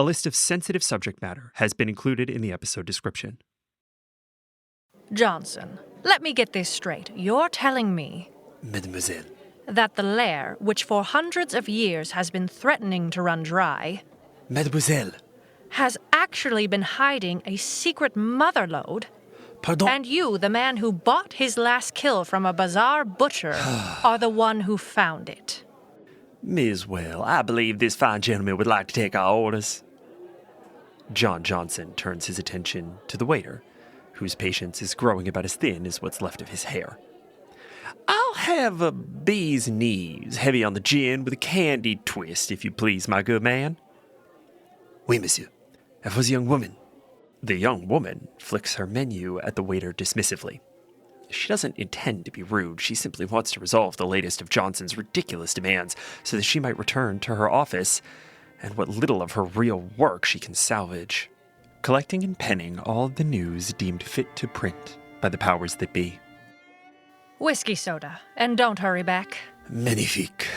A list of sensitive subject matter has been included in the episode description. Johnson, let me get this straight. You're telling me, Mademoiselle, that the lair, which for hundreds of years has been threatening to run dry, Mademoiselle, has actually been hiding a secret motherlode? Pardon? And you, the man who bought his last kill from a bazaar butcher, are the one who found it. Ms. Whel, I believe this fine gentleman would like to take our orders. John Johnson turns his attention to the waiter, whose patience is growing about as thin as what's left of his hair. I'll have a bee's knees, heavy on the gin, with a candied twist, if you please, my good man. Oui, monsieur. And for the young woman. The young woman flicks her menu at the waiter dismissively. She doesn't intend to be rude. She simply wants to resolve the latest of Johnson's ridiculous demands so that she might return to her office and what little of her real work she can salvage, collecting and penning all the news deemed fit to print by the powers that be. Whiskey soda, and don't hurry back. Magnifique.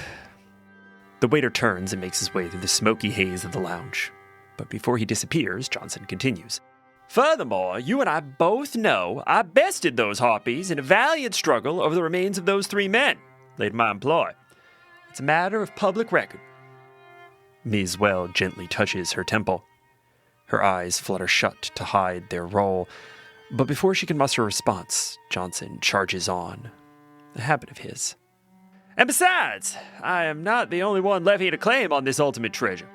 The waiter turns and makes his way through the smoky haze of the lounge. But before he disappears, Johnson continues. Furthermore, you and I both know I bested those harpies in a valiant struggle over the remains of those 3 men laid in my employ. It's a matter of public record. Ms. Whel gently touches her temple. Her eyes flutter shut to hide their roll, but before she can muster a response, Johnson charges on, a habit of his. And besides, I am not the only one levying a claim on this ultimate treasure.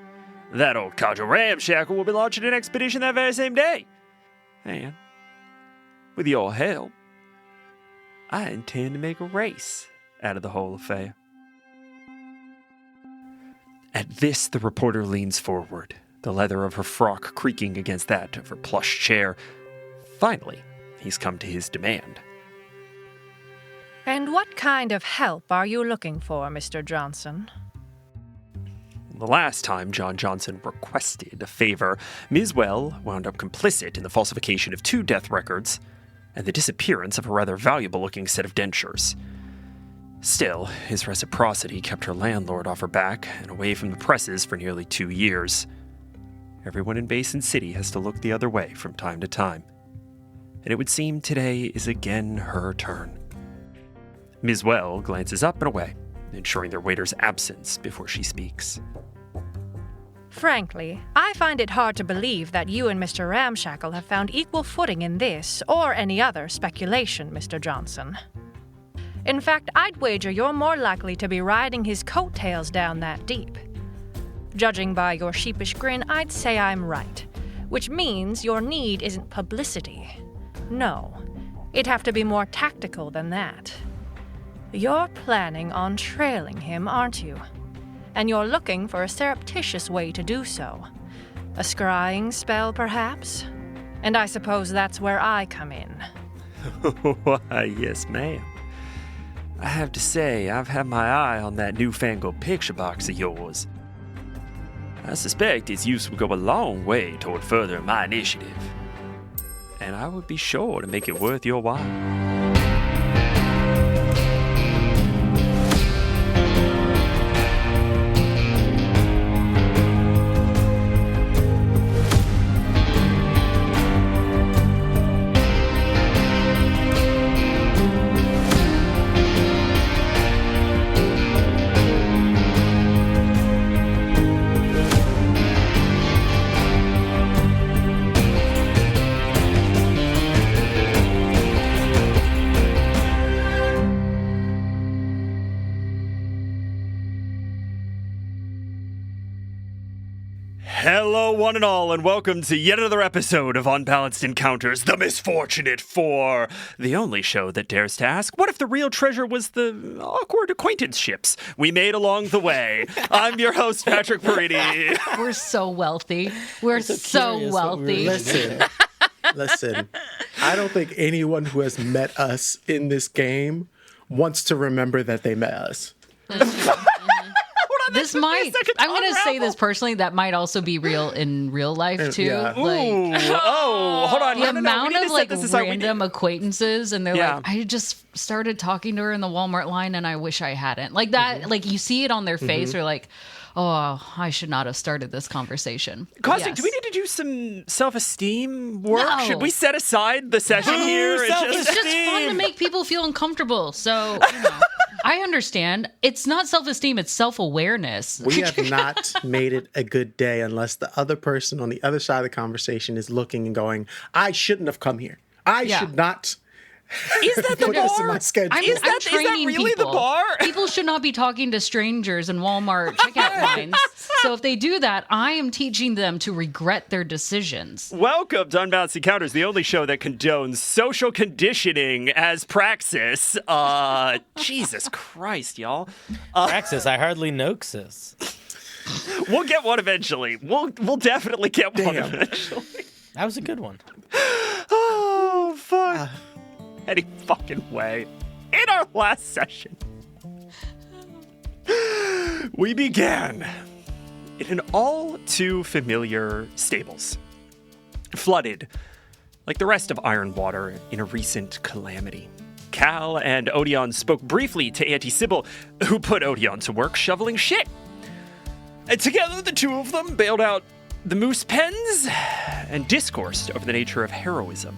That old codger ramshackle will be launching an expedition that very same day. And, with your help, I intend to make a race out of the whole affair. At this, the reporter leans forward, the leather of her frock creaking against that of her plush chair. Finally, he's come to his demand. And what kind of help are you looking for, Mr. Johnson? The last time John Johnson requested a favor, Ms. Whel wound up complicit in the falsification of 2 death records and the disappearance of a rather valuable-looking set of dentures. Still, his reciprocity kept her landlord off her back and away from the presses for nearly 2 years. Everyone in Basin City has to look the other way from time to time. And it would seem today is again her turn. Ms. Whel glances up and away, ensuring their waiter's absence before she speaks. Frankly, I find it hard to believe that you and Mr. Ramshackle have found equal footing in this or any other speculation, Mr. Johnson. In fact, I'd wager you're more likely to be riding his coattails down that deep. Judging by your sheepish grin, I'd say I'm right, which means your need isn't publicity. No, it'd have to be more tactical than that. You're planning on trailing him, aren't you? And you're looking for a surreptitious way to do so. A scrying spell, perhaps? And I suppose that's where I come in. Why, yes, ma'am. I have to say, I've had my eye on that newfangled picture box of yours. I suspect its use would go a long way toward furthering my initiative. And I would be sure to make it worth your while. Hello, one and all, and welcome to yet another episode of Unbalanced Encounters, the Misfortunate 4, the only show that dares to ask, what if the real treasure was the awkward acquaintanceships we made along the way? I'm your host, Patrick Perini. We're so wealthy. We're so wealthy. Listen, I don't think anyone who has met us in this game wants to remember that they met us. This might, I'm going to say this personally, that might also be real in real life, too. Yeah. Like, Hold on. the amount of, like, random acquaintances, and they're like, I just started talking to her in the Walmart line, and I wish I hadn't. Like that, like, you see it on their face, or like, Oh, I should not have started this conversation. Caustic, Yes. do we need to do some self-esteem work? No. Should we set aside the session here? And It's just fun to make people feel uncomfortable. So, I understand. It's not self-esteem, it's self-awareness. We have not made it a good day unless the other person on the other side of the conversation is looking and going, I shouldn't have come here. I should not Is that the put this in bar? my schedule. Is that training really people. the bar? People should not be talking to strangers in Walmart checkout lines. So if they do that, I am teaching them to regret their decisions. Welcome to Unbalanced Encounters, the only show that condones social conditioning as praxis. Jesus Christ, y'all. Praxis, I hardly know sis. We'll get one eventually. We'll definitely get one eventually. That was a good one. Oh, fuck. Any fucking way. In our last session, we began in an all too familiar stables, flooded like the rest of Ironwater in a recent calamity. Cal and Odion spoke briefly to Auntie Sybil, who put Odion to work shoveling shit. And together, the two of them bailed out the moose pens and discoursed over the nature of heroism,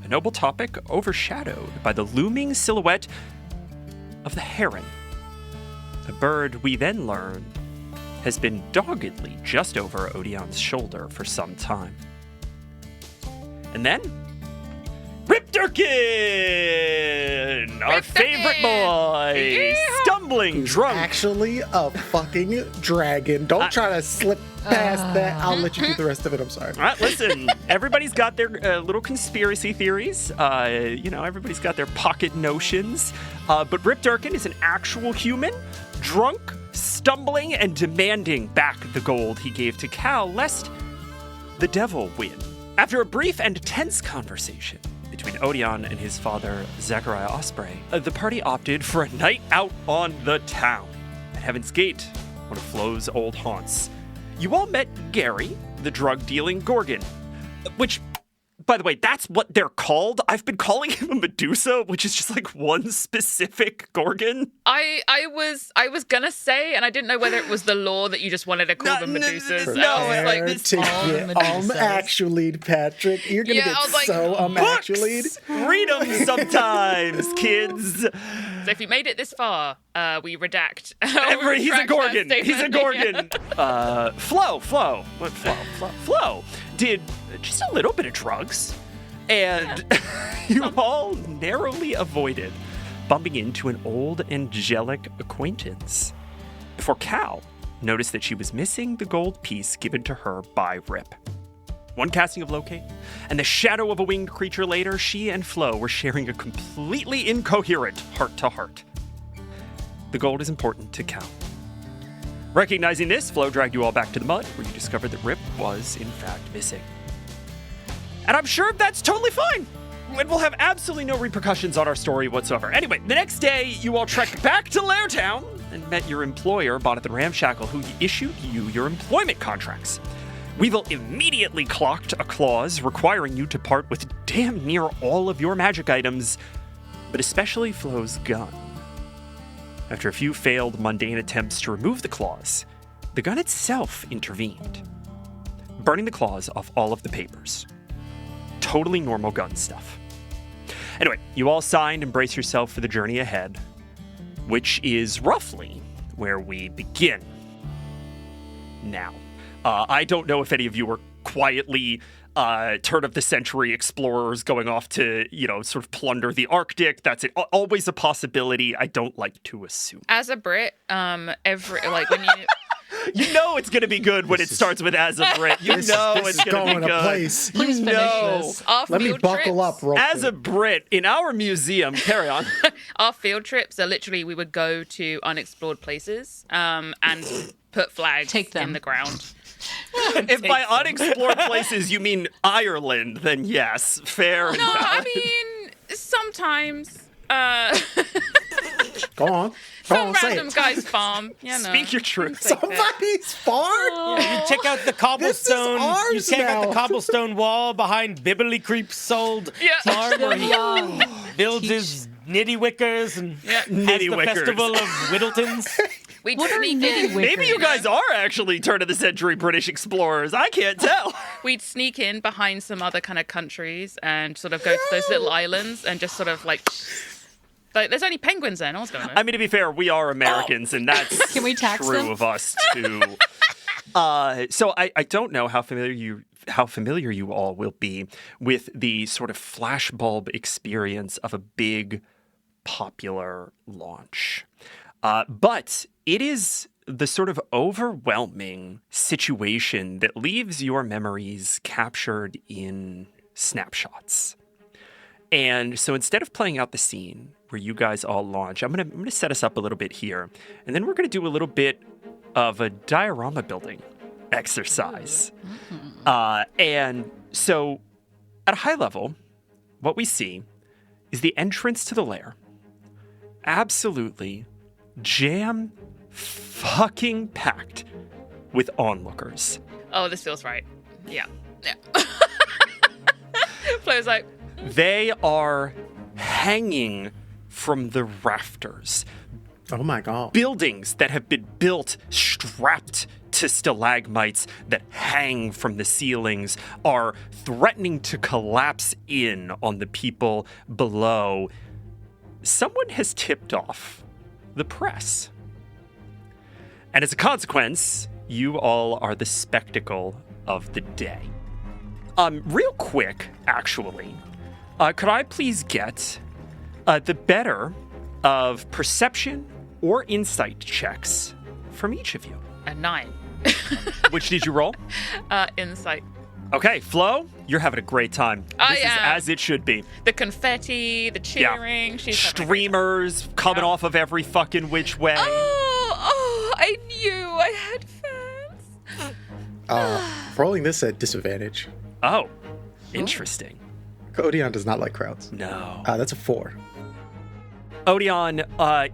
a noble topic overshadowed by the looming silhouette of the heron, a bird we then learn has been doggedly just over Odion's shoulder for some time. And then, Rip Durkin, our favorite boy, stumbling drunk. Actually a fucking dragon. Don't try to slip past that. I'll let you do the rest of it. I'm sorry. All right, listen, everybody's got their little conspiracy theories. Everybody's got their pocket notions. But Rip Durkin is an actual human, drunk, stumbling, and demanding back the gold he gave to Cal, lest the devil win. After a brief and tense conversation between Odion and his father, Zachariah Osprey, the party opted for a night out on the town at Heaven's Gate, one of Flo's old haunts. You all met Gary, the drug-dealing Gorgon, which, by the way, that's what they're called. I've been calling him a Medusa, which is just like one specific Gorgon. I was gonna say, and I didn't know whether it was the law that you just wanted to call them Medusas. And I was like, actually, Patrick, you're gonna get actually. Read them sometimes, kids. So if you made it this far, we redact. He's a Gorgon. He's a Gorgon. Flo did just a little bit of drugs, and you all narrowly avoided bumping into an old angelic acquaintance before Cal noticed that she was missing the gold piece given to her by Rip. One casting of Locate, and the shadow of a winged creature later, she and Flo were sharing a completely incoherent heart-to-heart. The gold is important to Cal. Recognizing this, Flo dragged you all back to the mud, where you discovered that Rip was, in fact, missing. And I'm sure that's totally fine. It will have absolutely no repercussions on our story whatsoever. Anyway, the next day, you all trekked back to Lair Town and met your employer, Bonnet the Ramshackle, who issued you your employment contracts. Weevil immediately clocked a clause requiring you to part with damn near all of your magic items, but especially Flo's gun. After a few failed mundane attempts to remove the claws, the gun itself intervened, burning the claws off all of the papers. Totally normal gun stuff. Anyway, you all signed and brace yourself for the journey ahead, which is roughly where we begin. Now, I don't know if any of you were quietly turn-of-the-century explorers going off to, sort of plunder the Arctic. That's always a possibility. I don't like to assume. As a Brit, when you... You know it's going to be good when it starts with as a Brit. It's going to be good. Place. Please finish this. Let me buckle up real quick. As a Brit, in our museum, carry on. Our field trips are literally, we would go to unexplored places and put flags in the ground. If by unexplored places you mean Ireland, then yes, fair enough. No, I mean, sometimes... Go on. Some random guy's farm, Speak your truth. Somebody's farm? Yeah, you check out the cobblestone. This is ours out the cobblestone wall behind Bibbly Creep's old farm where he builds his nitty wickers and has the festival of Whittletons. We'd What are sneak nitty in. Maybe you guys are actually turn-of-the-century British explorers. I can't tell. We'd sneak in behind some other kind of countries and sort of go to those little islands and just sort of like there's only penguins there. No one's going to know. I mean, to be fair, we are Americans, and that's Can we tax true them? of us too. So I don't know how familiar you all will be with the sort of flashbulb experience of a big, popular launch. But it is the sort of overwhelming situation that leaves your memories captured in snapshots. And so instead of playing out the scene where you guys all launch, I'm gonna set us up a little bit here, and then we're gonna do a little bit of a diorama building exercise. And so at a high level, what we see is the entrance to the lair. Absolutely jam fucking packed with onlookers. Oh, this feels right. Yeah. Flo's like, They are hanging from the rafters. Oh my God. Buildings that have been built strapped to stalagmites that hang from the ceilings are threatening to collapse in on the people below. Someone has tipped off the press. And as a consequence, you all are the spectacle of the day. Real quick, actually, could I please get the better of perception or insight checks from each of you? a 9. Which did you roll? Insight. Okay, Flo, you're having a great time. This is am. as it should be. The confetti, the cheering. She's having a great Streamers coming off of every fucking which way. Oh, I knew I had fans. Rolling this at disadvantage. Oh, interesting. Odion does not like crowds. No. That's a 4. Odion,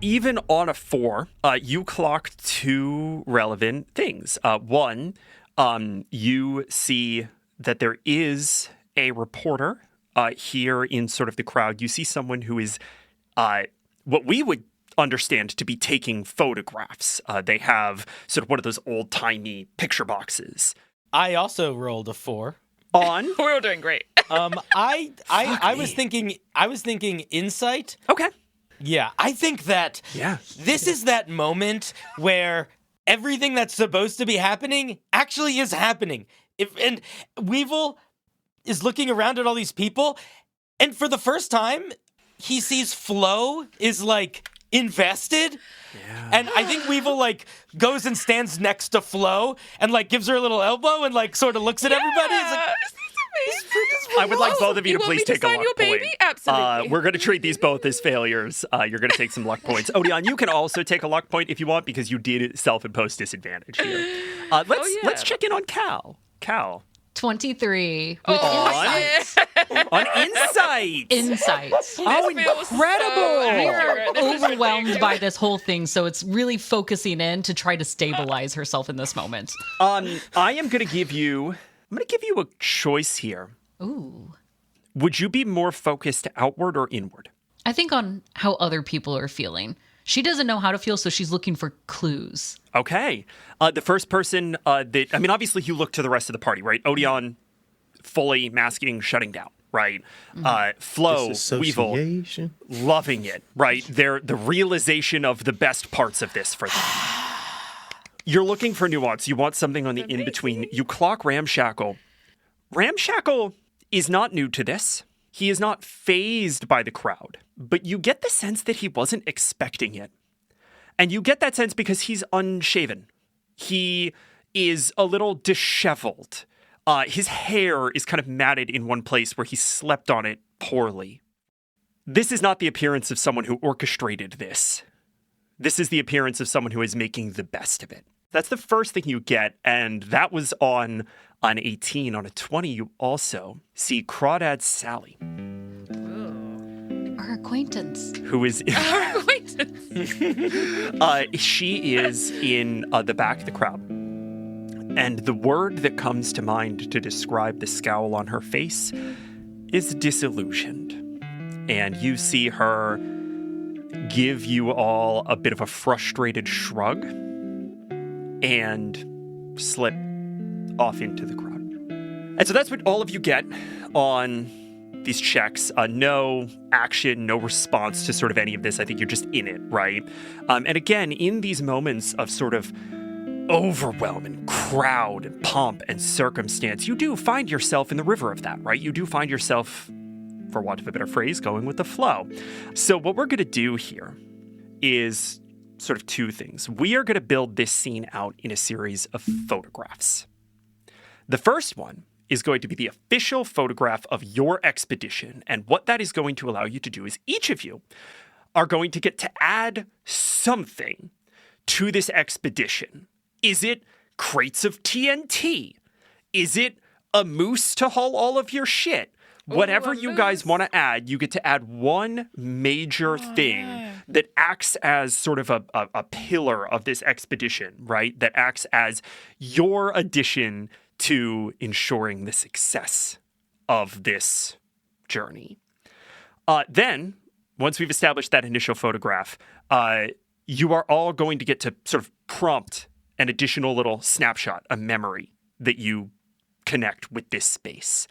even on a 4, you clocked 2 relevant things. One, you see that there is a reporter here in sort of the crowd. You see someone who is what we would understand to be taking photographs. They have sort of one of those old-timey picture boxes. I also rolled a 4. On. We're all doing great. I was thinking insight. Okay. Yeah, I think that this is that moment where everything that's supposed to be happening actually is happening. And Weevil is looking around at all these people, and for the first time, he sees Flo is like invested. Yeah. And I think Weevil like goes and stands next to Flo and like gives her a little elbow and like sort of looks at everybody. He's like, I would like both of you to please take a luck your baby? point. Absolutely. We're going to treat these both as failures. You're going to take some luck points. Odion, you can also take a luck point if you want because you did self-impose disadvantage here. Let's check in on Cal. Cal. 23 with On insight. insights. Oh, incredible. We are overwhelmed by this whole thing, so it's really focusing in to try to stabilize herself in this moment. I'm going to give you a choice here. Ooh. Would you be more focused outward or inward? I think on how other people are feeling. She doesn't know how to feel, so she's looking for clues. Okay. The first person obviously you look to the rest of the party, right? Odion, fully masking, shutting down, right? Flo, Weevil, loving it, right? They're the realization of the best parts of this for them. You're looking for nuance. You want something on the in-between. You clock Ramshackle. Ramshackle is not new to this. He is not fazed by the crowd, but you get the sense that he wasn't expecting it. And you get that sense because he's unshaven. He is a little disheveled. His hair is kind of matted in one place where he slept on it poorly. This is not the appearance of someone who orchestrated this. This is the appearance of someone who is making the best of it. That's the first thing you get, and that was on an 18. On a 20, you also see Crawdad Sally. Our acquaintance. Who is... Our acquaintance. She is in the back of the crowd. And the word that comes to mind to describe the scowl on her face is disillusioned. And you see her give you all a bit of a frustrated shrug and slip off into the crowd. And so that's what all of you get on these checks. No action, no response to sort of any of this. I think you're just in it, right? And again, in these moments of sort of overwhelm and crowd and pomp and circumstance, you do find yourself in the river of that, right? You do find yourself, for want of a better phrase, going with the flow. So what we're going to do here is sort of two things. We are going to build this scene out in a series of photographs. The first one is going to be the official photograph of your expedition. And what that is going to allow you to do is each of you are going to get to add something to this expedition. Is it crates of TNT? Is it a moose to haul all of your shit? Whatever you guys want to add, you get to add one major thing that acts as sort of a pillar of this expedition, right? That acts as your addition to ensuring the success of this journey. Then, once we've established that initial photograph, you are all going to get to sort of prompt an additional little snapshot, a memory that you connect with this space.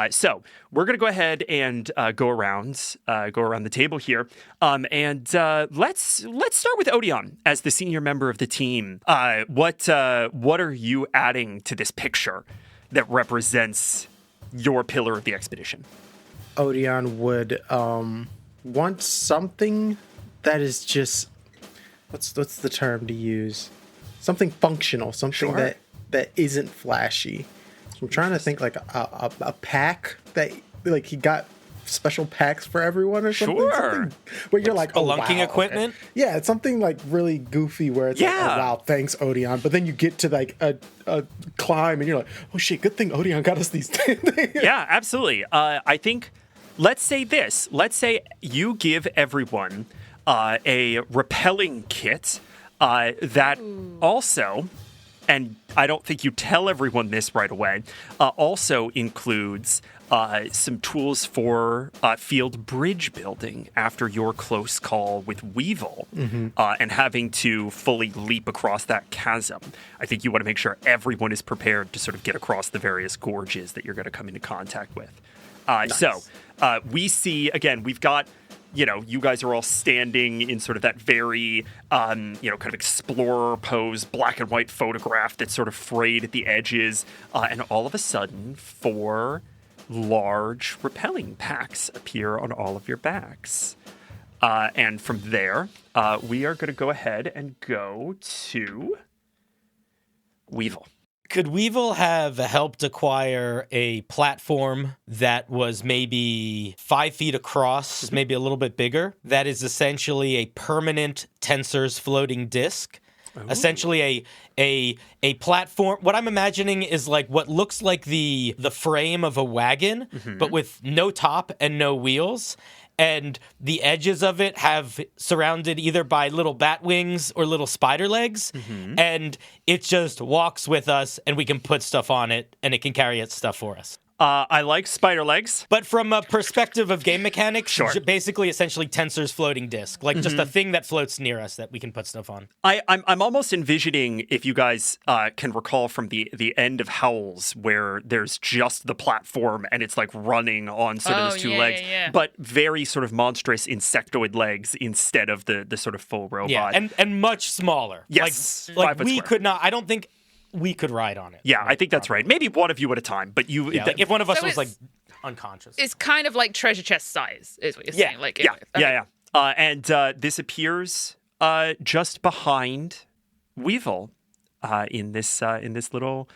So we're going to go ahead and go around the table here. And let's start with Odion as the senior member of the team. What are you adding to this picture that represents your pillar of the expedition? Odion would want something that is just what's the term to use? Something functional, something that isn't flashy. So I'm trying to think like a pack that like he got special packs for everyone or something. Sure. Something where you're like, spelunking equipment. Okay. Yeah, it's something like really goofy where it's like, oh wow, thanks Odion. But then you get to like a climb and you're like, oh shit, good thing Odion got us these things. Yeah, absolutely. I think let's say this. Let's say you give everyone a rappelling kit that also, and I don't think you tell everyone this right away, also includes some tools for field bridge building after your close call with Weevil and having to fully leap across that chasm. I think you want to make sure everyone is prepared to sort of get across the various gorges that you're going to come into contact with. Nice. So we see, again, we've got, you guys are all standing in sort of that very, kind of explorer pose, black and white photograph that's sort of frayed at the edges. And all of a sudden, 4 large rappelling packs appear on all of your backs. And from there, we are going to go ahead and go to Weevil. Could Weevil have helped acquire a platform that was maybe 5 feet across, maybe a little bit bigger, that is essentially a permanent Tensors floating disk? Ooh. Essentially a platform. What I'm imagining is like what looks like the frame of a wagon, but with no top and no wheels. And the edges of it have surrounded either by little bat wings or little spider legs. And it just walks with us and we can put stuff on it and it can carry its stuff for us. I like spider legs. But from a perspective of game mechanics, sure. Basically, essentially, Tensor's floating disk. Like just a thing that floats near us that we can put stuff on. I'm almost envisioning, if you guys can recall from the end of Howls, where there's just the platform and it's like running on sort of those 2 legs, but very sort of monstrous insectoid legs instead of the sort of full robot. Yeah, and much smaller. Yes. Like we could not, I don't think we could ride on it. Yeah, I think that's right. Maybe one of you at a time, but you... Yeah, if one of us was like unconscious. It's kind of like treasure chest size, is what you're saying. Like, yeah. And this appears just behind Weevil in this little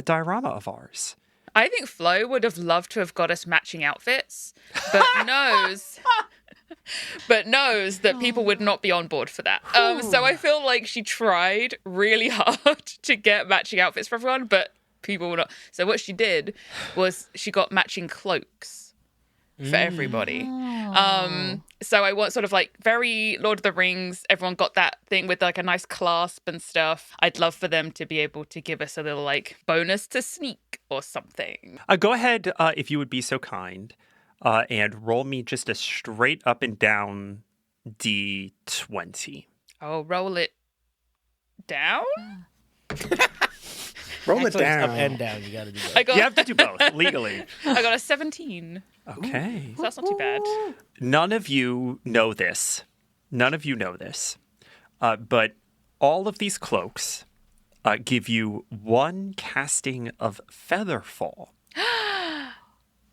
diorama of ours. I think Flo would have loved to have got us matching outfits, but knows that people would not be on board for that. So I feel like she tried really hard to get matching outfits for everyone, but people were not. So what she did was she got matching cloaks for everybody. So I want sort of like very Lord of the Rings. Everyone got that thing with like a nice clasp and stuff. I'd love for them to be able to give us a little like bonus to sneak or something. Go ahead, if you would be so kind. And roll me just a straight up and down D20. Oh, roll it down? Roll it Actually, it's down. up and down. You got to do that. You have to do both, legally. I got a 17. Okay. So that's not too bad. None of you know this. But all of these cloaks give you one casting of Featherfall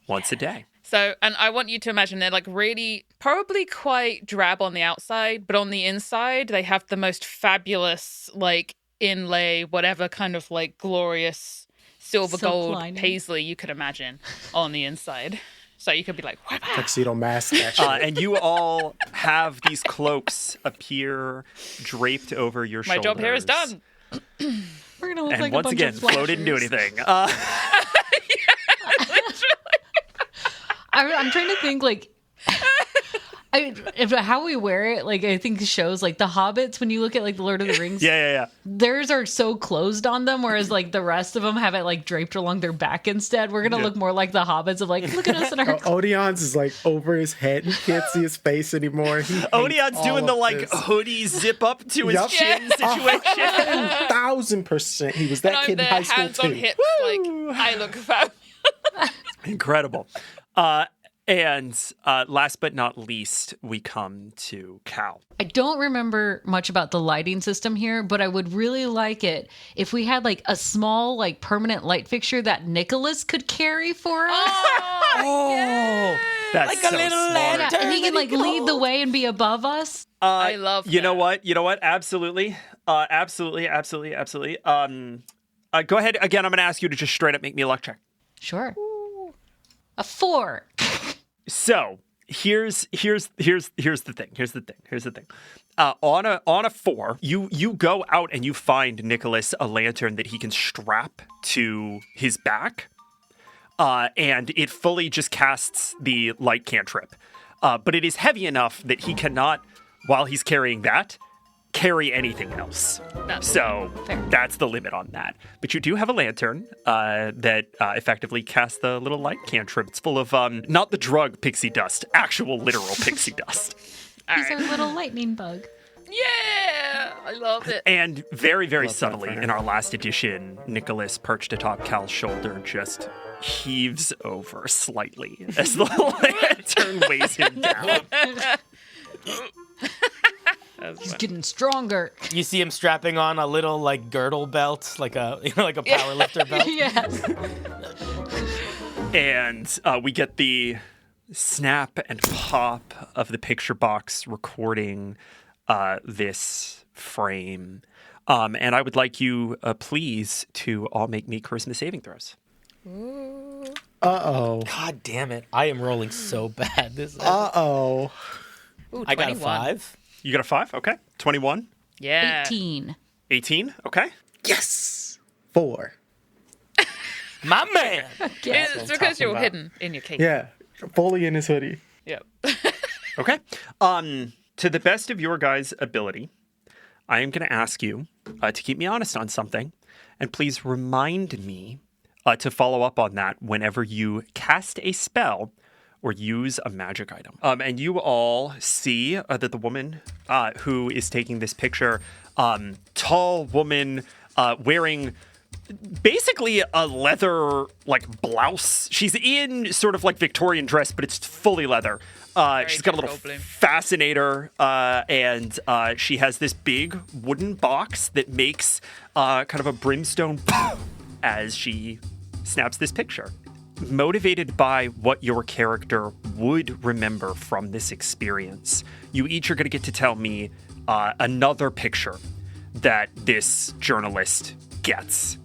once a day. So, and I want you to imagine they're like really, probably quite drab on the outside, but on the inside, they have the most fabulous, like, inlay, whatever kind of like glorious silver Silk gold lining. paisley you could imagine on the inside. So you could be like, "Wah-wah." Tuxedo mask, actually. And you all have these clooks appear draped over your My shoulders. job here is done. We're gonna look And like once a bunch again, of Flo didn't do flashers. anything. I'm trying to think like how we wear it. Like I think shows like the Hobbits when you look at like the Lord of the Rings. Yeah. Theirs are so closed on them, whereas like the rest of them have it like draped along their back instead. We're gonna look more like the Hobbits of like, look at us in our. Odion's is like over his head. You can't see his face anymore. He hates Odion's all doing the of like this. hoodie zip up to his Yup. chin situation. 1,000%. He was that And I'm kid in there, high school hands on too. hips, like, I look fab. Incredible. And last but not least, we come to Cal. I don't remember much about the lighting system here, but I would really like it if we had like a small, like permanent light fixture that Nicholas could carry for us. Oh, That's like so a little smart. lantern. Yeah, and he can that like lead the way and be above us. I love You know that. what? Absolutely. Absolutely. Go ahead. Again, I'm going to ask you to just straight up make me a luck check. Sure. A 4. So here's the thing. On a 4, you go out and you find Nicholas a lantern that he can strap to his back, and it fully just casts the light cantrip. But it is heavy enough that he cannot, while he's carrying that, carry anything else. So fair. that's the limit on that. But you do have a lantern that effectively casts the little light cantrip. It's full of not the drug pixie dust, actual literal pixie dust. He's our little lightning bug. Yeah, I love it. And very, very Love that subtly, for him. in our last edition, Nicholas, perched atop Cal's shoulder, just heaves over slightly as the lantern weighs him down. He's getting stronger. You see him strapping on a little like girdle belt, like a like a power lifter belt. Yes. And we get the snap and pop of the picture box recording this frame. And I would like you, please, to all make me charisma saving throws. Uh-oh. God damn it! I am rolling so bad. This. Uh-oh. Ooh, I got a 21. 5. You got a 5? Okay. 21? Yeah. 18. 18? Okay. Yes. 4. My man. It's because you're about. hidden in your cape. Yeah. Fully in his hoodie. Yep. Okay. To the best of your guys' ability, I am going to ask you to keep me honest on something, and please remind me to follow up on that whenever you cast a spell or use a magic item. And you all see that the woman who is taking this picture, tall woman wearing basically a leather like blouse. She's in sort of like Victorian dress, but it's fully leather. She's got a little Goldblum. fascinator, and she has this big wooden box that makes kind of a brimstone as she snaps this picture. Motivated by what your character would remember from this experience, you each are going to get to tell me another picture that this journalist gets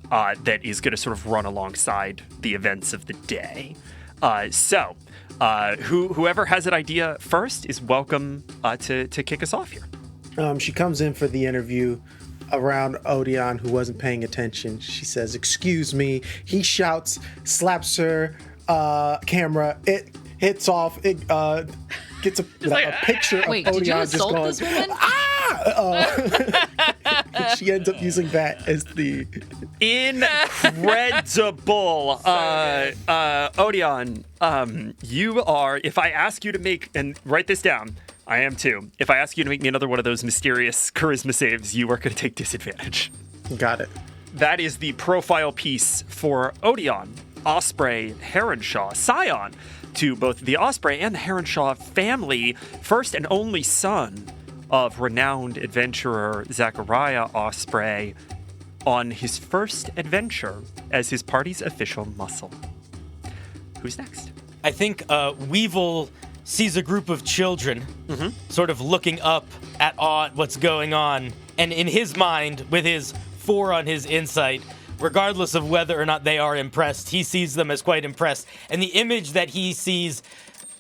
that is going to sort of run alongside the events of the day. So whoever has an idea first is welcome to kick us off here. She comes in for the interview around Odion, who wasn't paying attention. She says, "Excuse me." He shouts, slaps her camera. It hits off. It gets a picture of Wait, Odion did you just assault going, this woman? and she ends up using that as the... Incredible. Odion, you are, if I ask you to make, and write this down, I am too. If I ask you to make me another one of those mysterious charisma saves, you are going to take disadvantage. Got it. That is the profile piece for Odion Osprey-Heronshaw, scion to both the Osprey and the Heronshaw family, first and only son of renowned adventurer Zachariah Osprey, on his first adventure as his party's official muscle. Who's next? I think Weevil sees a group of children sort of looking up at what's going on, and in his mind, with his 4 on his insight, regardless of whether or not they are impressed, he sees them as quite impressed. And the image that he sees,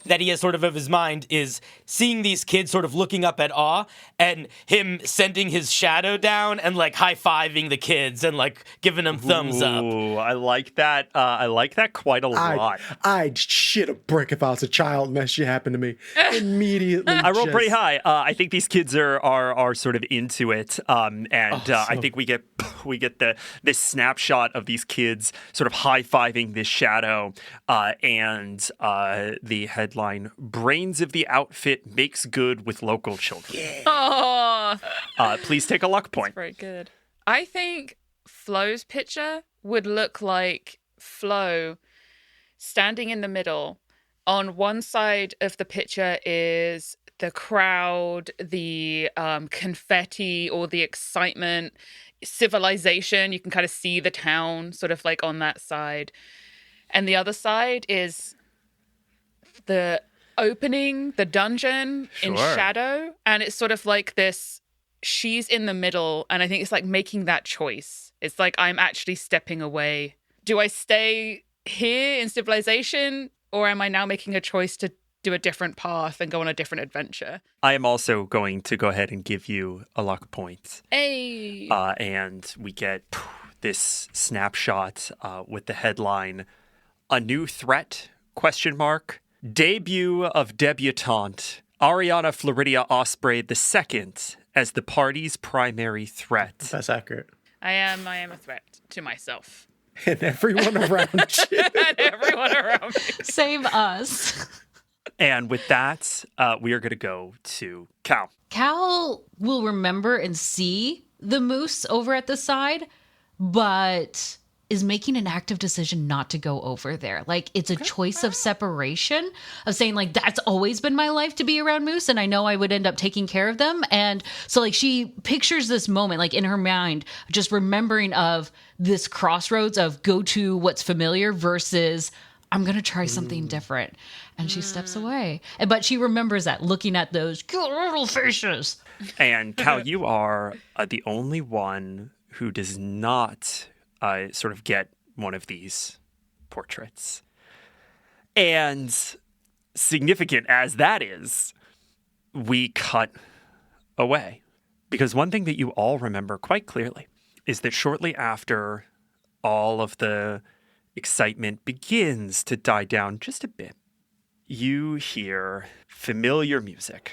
that he has sort of his mind, is seeing these kids sort of looking up at awe and him sending his shadow down and like high-fiving the kids and like giving them thumbs up. Ooh, I like that. I like that quite a lot. I'd shit a brick if I was a child and that shit happened to me. Immediately. I rolled pretty high. I think these kids are sort of into it, I think we get this snapshot of these kids sort of high-fiving this shadow, and the headline: "Brains of the outfit makes good with local children." Oh, Please take a luck point. very good. I think Flo's picture would look like Flo standing in the middle. On one side of the picture is the crowd, the confetti or the excitement, civilization. You can kind of see the town sort of like on that side. And the other side is the opening, the dungeon in shadow. And it's sort of like this, she's in the middle. And I think it's like making that choice. It's like, I'm actually stepping away. Do I stay here in civilization, or am I now making a choice to do a different path and go on a different adventure? I am also going to go ahead and give you a luck point. Hey. And we get this snapshot with the headline: "A new threat? ? Debut of debutante Arianna Floridia Osprey II as the party's primary threat." That's accurate. I am a threat to myself. And everyone around you. And everyone around me. Save us. And with that, we are going to go to Cal. Cal will remember and see the moose over at the side, but is making an active decision not to go over there. Like, it's a choice of separation, of saying, like, that's always been my life to be around moose, and I know I would end up taking care of them. And so, like, she pictures this moment, like, in her mind, just remembering of this crossroads of go to what's familiar versus I'm going to try something different. And she steps away. But she remembers that, looking at those cute little faces. And Cal, you are the only one who does not sort of get one of these portraits. And significant as that is, we cut away. Because one thing that you all remember quite clearly is that shortly after all of the excitement begins to die down just a bit, you hear familiar music.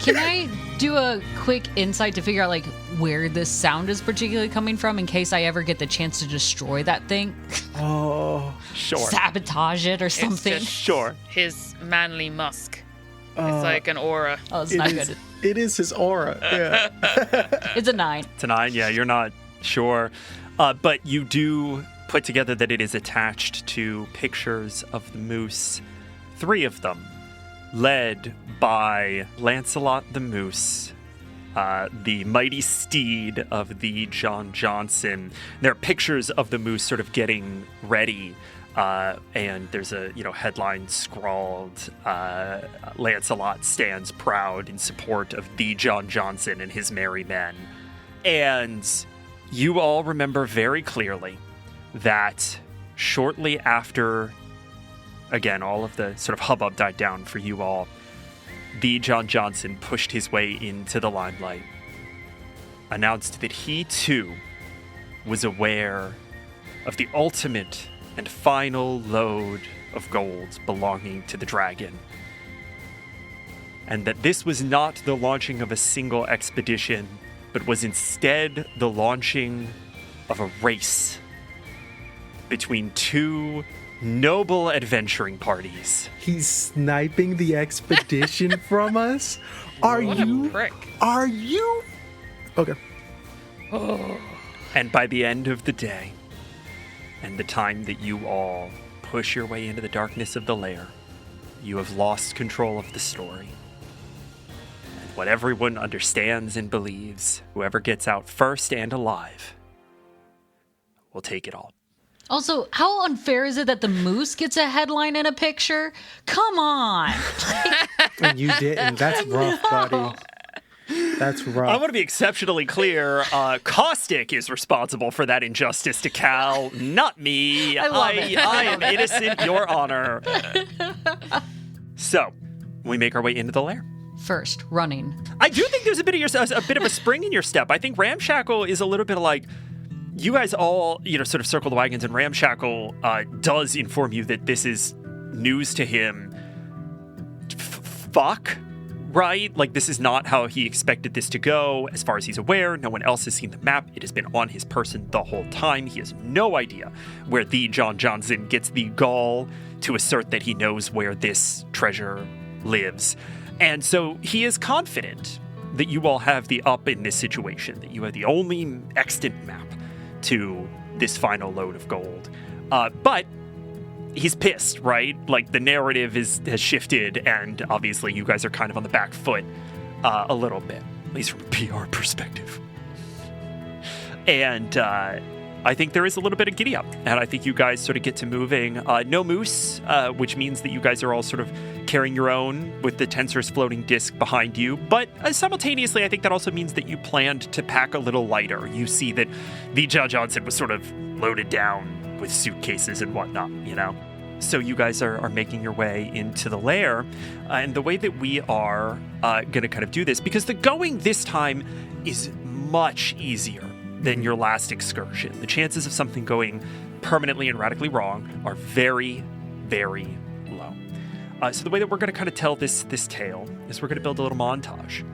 Can I do a quick insight to figure out, like, where this sound is particularly coming from in case I ever get the chance to destroy that thing? Oh, sure. Sabotage it or something? It's just Sure. his manly musk. It's like an aura. Oh, it's not good. It is his aura. Yeah. It's a 9. It's a 9, yeah, you're not sure. But you do put together that it is attached to pictures of the moose, 3 of them, led by Lancelot the Moose, the mighty steed of the John Johnson. There are pictures of the moose sort of getting ready, and there's a headline scrawled, Lancelot stands proud in support of the John Johnson and his merry men. And you all remember very clearly that shortly after, again, all of the sort of hubbub died down for you all, the John Johnson pushed his way into the limelight, announced that he too was aware of the ultimate and final load of gold belonging to the dragon, and that this was not the launching of a single expedition, but was instead the launching of a race between two noble adventuring parties. He's sniping the expedition from us? Are What a you? prick. Are you? Okay. And by the end of the day, and the time that you all push your way into the darkness of the lair, you have lost control of the story. And what everyone understands and believes, whoever gets out first and alive will take it all. Also, how unfair is it that the moose gets a headline and a picture? Come on. And you didn't. That's rough, buddy. That's rough. I want to be exceptionally clear. Caustic is responsible for that injustice to Cal, not me. I love it. I am innocent, Your Honor. So, we make our way into the lair. First, running. I do think there's a bit of a spring in your step. I think Ramshackle is a little bit like, you guys all, sort of circle the wagons, and Ramshackle does inform you that this is news to him. Fuck, right? Like, this is not how he expected this to go. As far as he's aware, no one else has seen the map. It has been on his person the whole time. He has no idea where the John Johnson gets the gall to assert that he knows where this treasure lives. And so he is confident that you all have the up in this situation, that you are the only extant map to this final load of gold. But he's pissed, right? Like, the narrative has shifted, and obviously you guys are kind of on the back foot a little bit, at least from a PR perspective. And I think there is a little bit of giddy up, and I think you guys sort of get to moving. No moose, which means that you guys are all sort of carrying your own with the Tensor's floating disc behind you. But simultaneously, I think that also means that you planned to pack a little lighter. You see that the John Johnson was sort of loaded down with suitcases and whatnot, So you guys are making your way into the lair. And the way that we are going to kind of do this, because the going this time is much easier than your last excursion. The chances of something going permanently and radically wrong are very, very low. So the way that we're going to kind of tell this tale is we're going to build a little montage.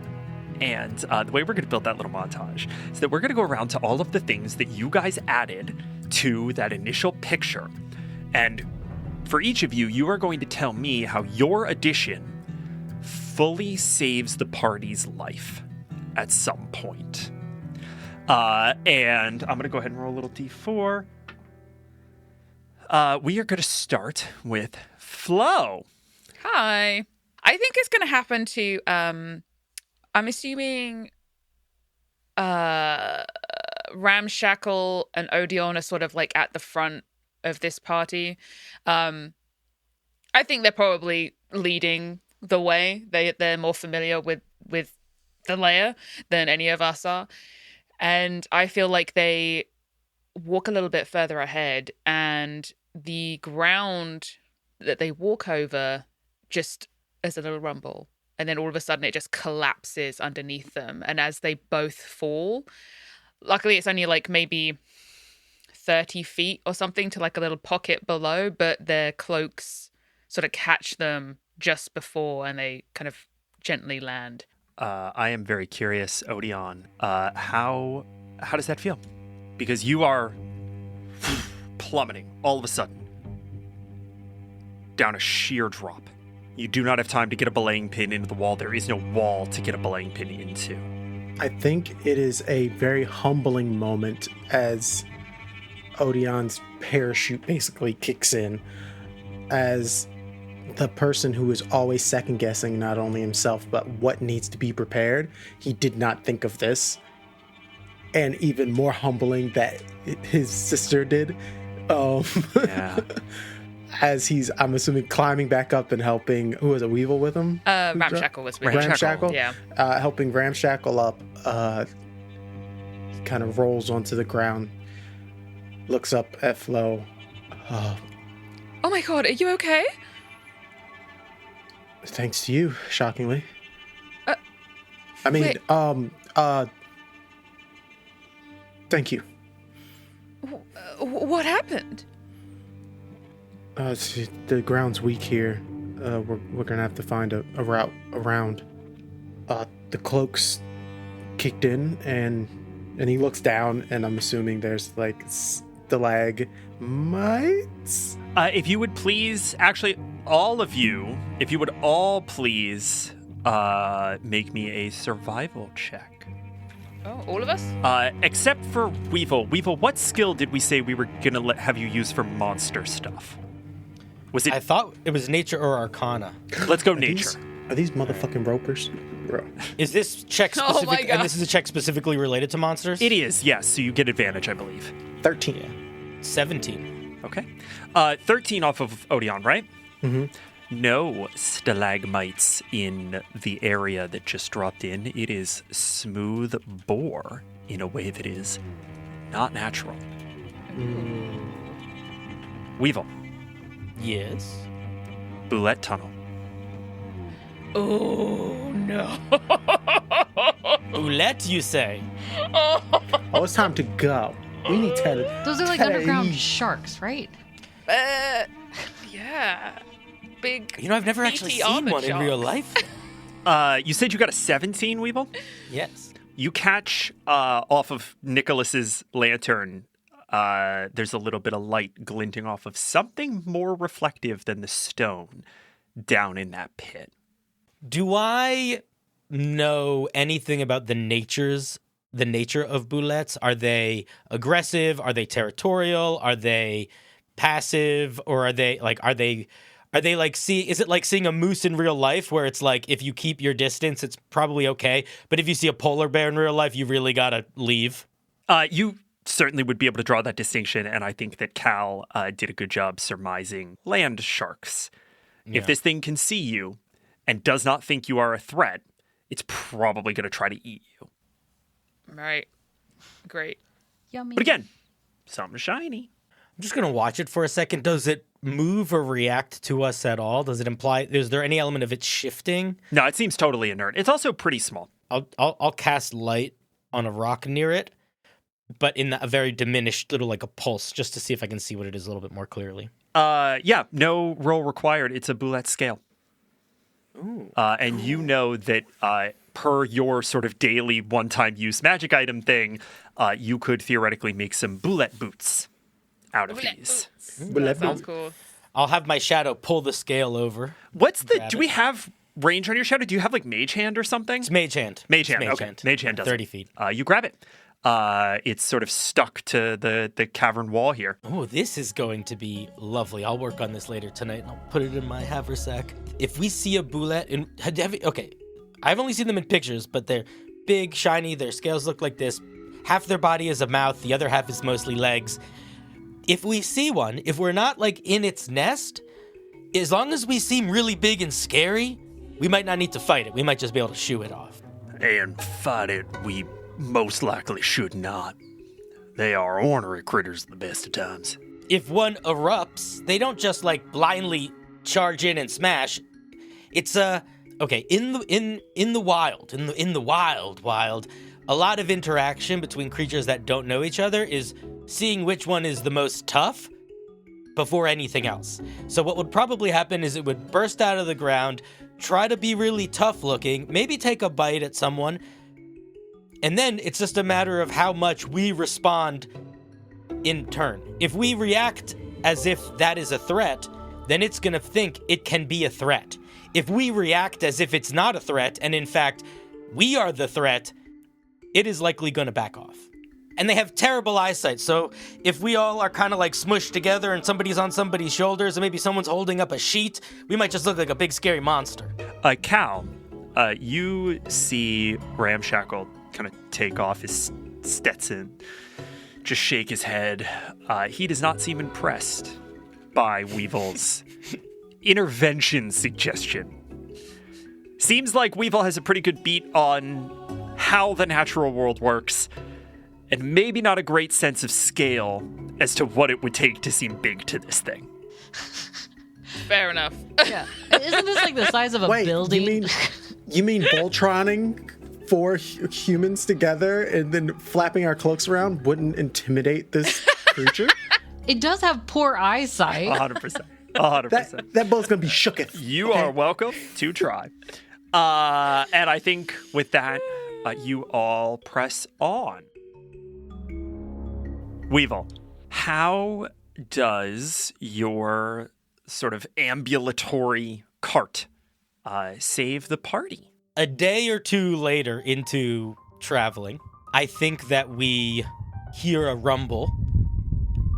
And the way we're going to build that little montage is that we're going to go around to all of the things that you guys added to that initial picture. And for each of you, you are going to tell me how your addition fully saves the party's life at some point. And I'm going to go ahead and roll a little d4. We are going to start with Flo. Hi. I think it's going to happen to, I'm assuming Ramshackle and Odion are sort of like at the front of this party. I think they're probably leading the way. They're more familiar with the lair than any of us are. And I feel like they walk a little bit further ahead, and the ground that they walk over just as a little rumble. And then all of a sudden it just collapses underneath them. And as they both fall, luckily it's only like maybe 30 feet or something to like a little pocket below, but their cloaks sort of catch them just before, and they kind of gently land. I am very curious, Odion. How does that feel? Because you are plummeting all of a sudden down a sheer drop. You do not have time to get a belaying pin into the wall. There is no wall to get a belaying pin into. I think it is a very humbling moment as Odion's parachute basically kicks in, as the person who is always second-guessing not only himself, but what needs to be prepared. He did not think of this. And even more humbling that his sister did. Yeah. As he's, I'm assuming, climbing back up and helping, who was it, Weevil with him? Ramshackle was with him. Ramshackle? Yeah. Helping Ramshackle up, kind of rolls onto the ground, looks up at Flo. Oh my god, are you okay? Thanks to you, shockingly. Wait. Thank you. What happened? The ground's weak here. We're gonna have to find a route around. The cloaks kicked in, and he looks down, and I'm assuming there's like stalagmites. If you would please, actually, all of you, if you would all please make me a survival check. Oh, all of us? Except for Weevil. Weevil, what skill did we say we were going to have you use for monster stuff? Was it? I thought it was nature or arcana. Let's go nature. Are these motherfucking ropers? Bro. Is this check Oh specific? my God. And this is a check specifically related to monsters? It is, yes. So you get advantage, I believe. 13. 17. Okay. 13 off of Odion, right? Mm-hmm. No stalagmites in the area that just dropped in. It is smooth bore in a way that is not natural. Weevil, Yes. Boulette Tunnel. Oh, no. Oulette, you say? Oh, it's time to go. We need to. Those are like underground sharks, right? Yeah. Big. You know, I've never actually meaty seen armored one in sharks. real life. You said you got a 17, Weevil? Yes. You catch off of Nicholas's lantern. There's a little bit of light glinting off of something more reflective than the stone down in that pit. Do I know anything about the nature of bulettes? Are they aggressive? Are they territorial? Are they passive? Or are they like is it like seeing a moose in real life where it's like if you keep your distance it's probably okay, but if you see a polar bear in real life you really got to leave? You certainly would be able to draw that distinction, and I think that Cal did a good job surmising land sharks. Yeah. If this thing can see you and does not think you are a threat, it's probably going to try to eat you. Right. Great. Yummy. But again, something shiny. I'm just going to watch it for a second. Does it move or react to us at all? Does it imply, is there any element of it shifting? No, it seems totally inert. It's also pretty small. I'll cast light on a rock near it, but in a very diminished little like a pulse, just to see if I can see what it is a little bit more clearly. Yeah, no roll required. It's a boulette scale. Ooh. And you know that per your sort of daily one-time use magic item thing, you could theoretically make some boulette boots out of these. That sounds cool. I'll have my shadow pull the scale over. What's the? Grab Do it. we have range on your shadow? Do you have like mage hand or something? It's mage hand. Mage hand. It's Okay. Mage hand does 30 it. feet. You grab it. It's sort of stuck to the cavern wall here. Oh, this is going to be lovely. I'll work on this later tonight, and I'll put it in my haversack. If we see a boulette, okay, I've only seen them in pictures, but they're big, shiny. Their scales look like this. Half their body is a mouth. The other half is mostly legs. If we see one, if we're not like in its nest, as long as we seem really big and scary, we might not need to fight it. We might just be able to shoo it off. And fight it, we most likely should not. They are ornery critters the best of times. If one erupts, they don't just like blindly charge in and smash. It's okay, in the wild, a lot of interaction between creatures that don't know each other is seeing which one is the most tough before anything else. So what would probably happen is it would burst out of the ground, try to be really tough looking, maybe take a bite at someone, and then it's just a matter of how much we respond in turn. If we react as if that is a threat, then it's going to think it can be a threat. If we react as if it's not a threat, and in fact, we are the threat, it is likely going to back off. And they have terrible eyesight, so if we all are kind of like smushed together and somebody's on somebody's shoulders and maybe someone's holding up a sheet, we might just look like a big scary monster. Cal, you see Ramshackle kind of take off his Stetson, just shake his head. He does not seem impressed by Weevil's intervention suggestion. Seems like Weevil has a pretty good beat on how the natural world works, and maybe not a great sense of scale as to what it would take to seem big to this thing. Fair enough. Yeah. Isn't this like the size of a building? You mean Voltroning 4 humans together and then flapping our cloaks around wouldn't intimidate this creature? It does have poor eyesight. 100%. 100%. That boat's gonna be shooketh. You are welcome to try. And I think with that, you all press on. Weevil, How does your sort of ambulatory cart save the party? A day or two later into traveling, I think that we hear a rumble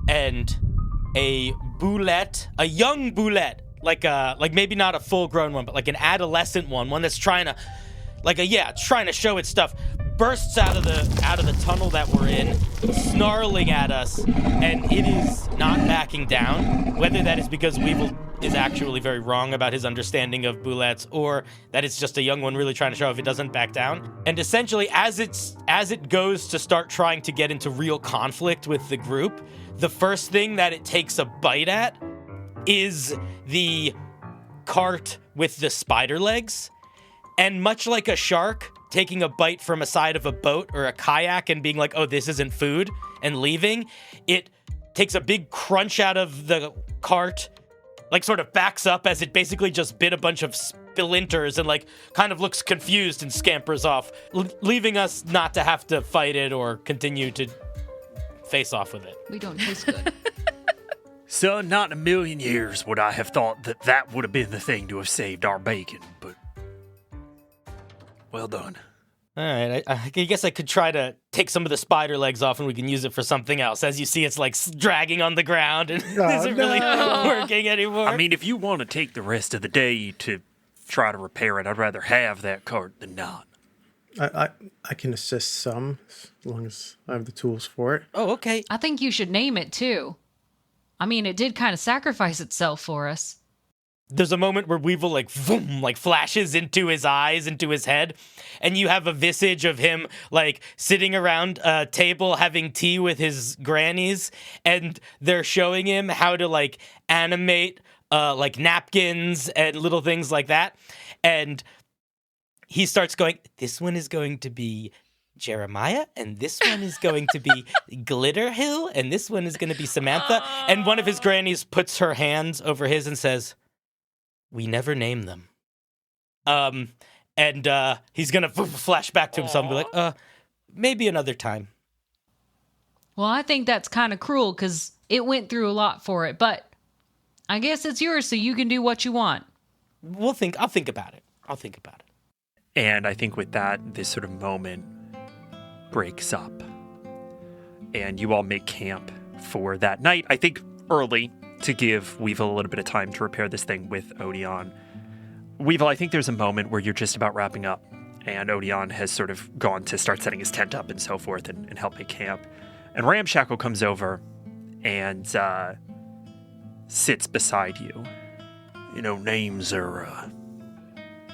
and a boulette, a young boulette, like maybe not a full-grown one, but like an adolescent one that's trying to show its stuff, bursts out of the tunnel that we're in, snarling at us, and it is not backing down. Whether that is because Weevil is actually very wrong about his understanding of bulettes, or that it's just a young one really trying to show if it doesn't back down. And essentially, as it goes to start trying to get into real conflict with the group, the first thing that it takes a bite at is the cart with the spider legs. And much like a shark taking a bite from a side of a boat or a kayak and being like, oh, this isn't food, and leaving, it takes a big crunch out of the cart, like sort of backs up as it basically just bit a bunch of splinters and like kind of looks confused and scampers off, leaving us not to have to fight it or continue to face off with it. We don't taste good. So not in a million years would I have thought that would have been the thing to have saved our bacon, but well done. All right, I guess I could try to take some of the spider legs off and we can use it for something else. As you see, it's like dragging on the ground and isn't really working anymore. I mean, if you want to take the rest of the day to try to repair it, I'd rather have that cart than not. I can assist some, as long as I have the tools for it. Oh, okay. I think you should name it, too. I mean, it did kind of sacrifice itself for us. There's a moment where Weevil flashes into his eyes, into his head, and you have a visage of him sitting around a table having tea with his grannies, and they're showing him how to animate napkins and little things like that. And he starts going, this one is going to be Jeremiah, and this one is going to be Glitter Hill, and this one is going to be Samantha. And one of his grannies puts her hands over his and says, we never name them. And he's going to flash back to himself and be like, maybe another time. Well, I think that's kind of cruel because it went through a lot for it, but I guess it's yours so you can do what you want. I'll think about it. And I think with that, this sort of moment breaks up. And you all make camp for that night, I think early, to give Weevil a little bit of time to repair this thing with Odion. Weevil, I think there's a moment where you're just about wrapping up, and Odion has sort of gone to start setting his tent up and so forth and help make camp. And Ramshackle comes over and sits beside you. You know, names are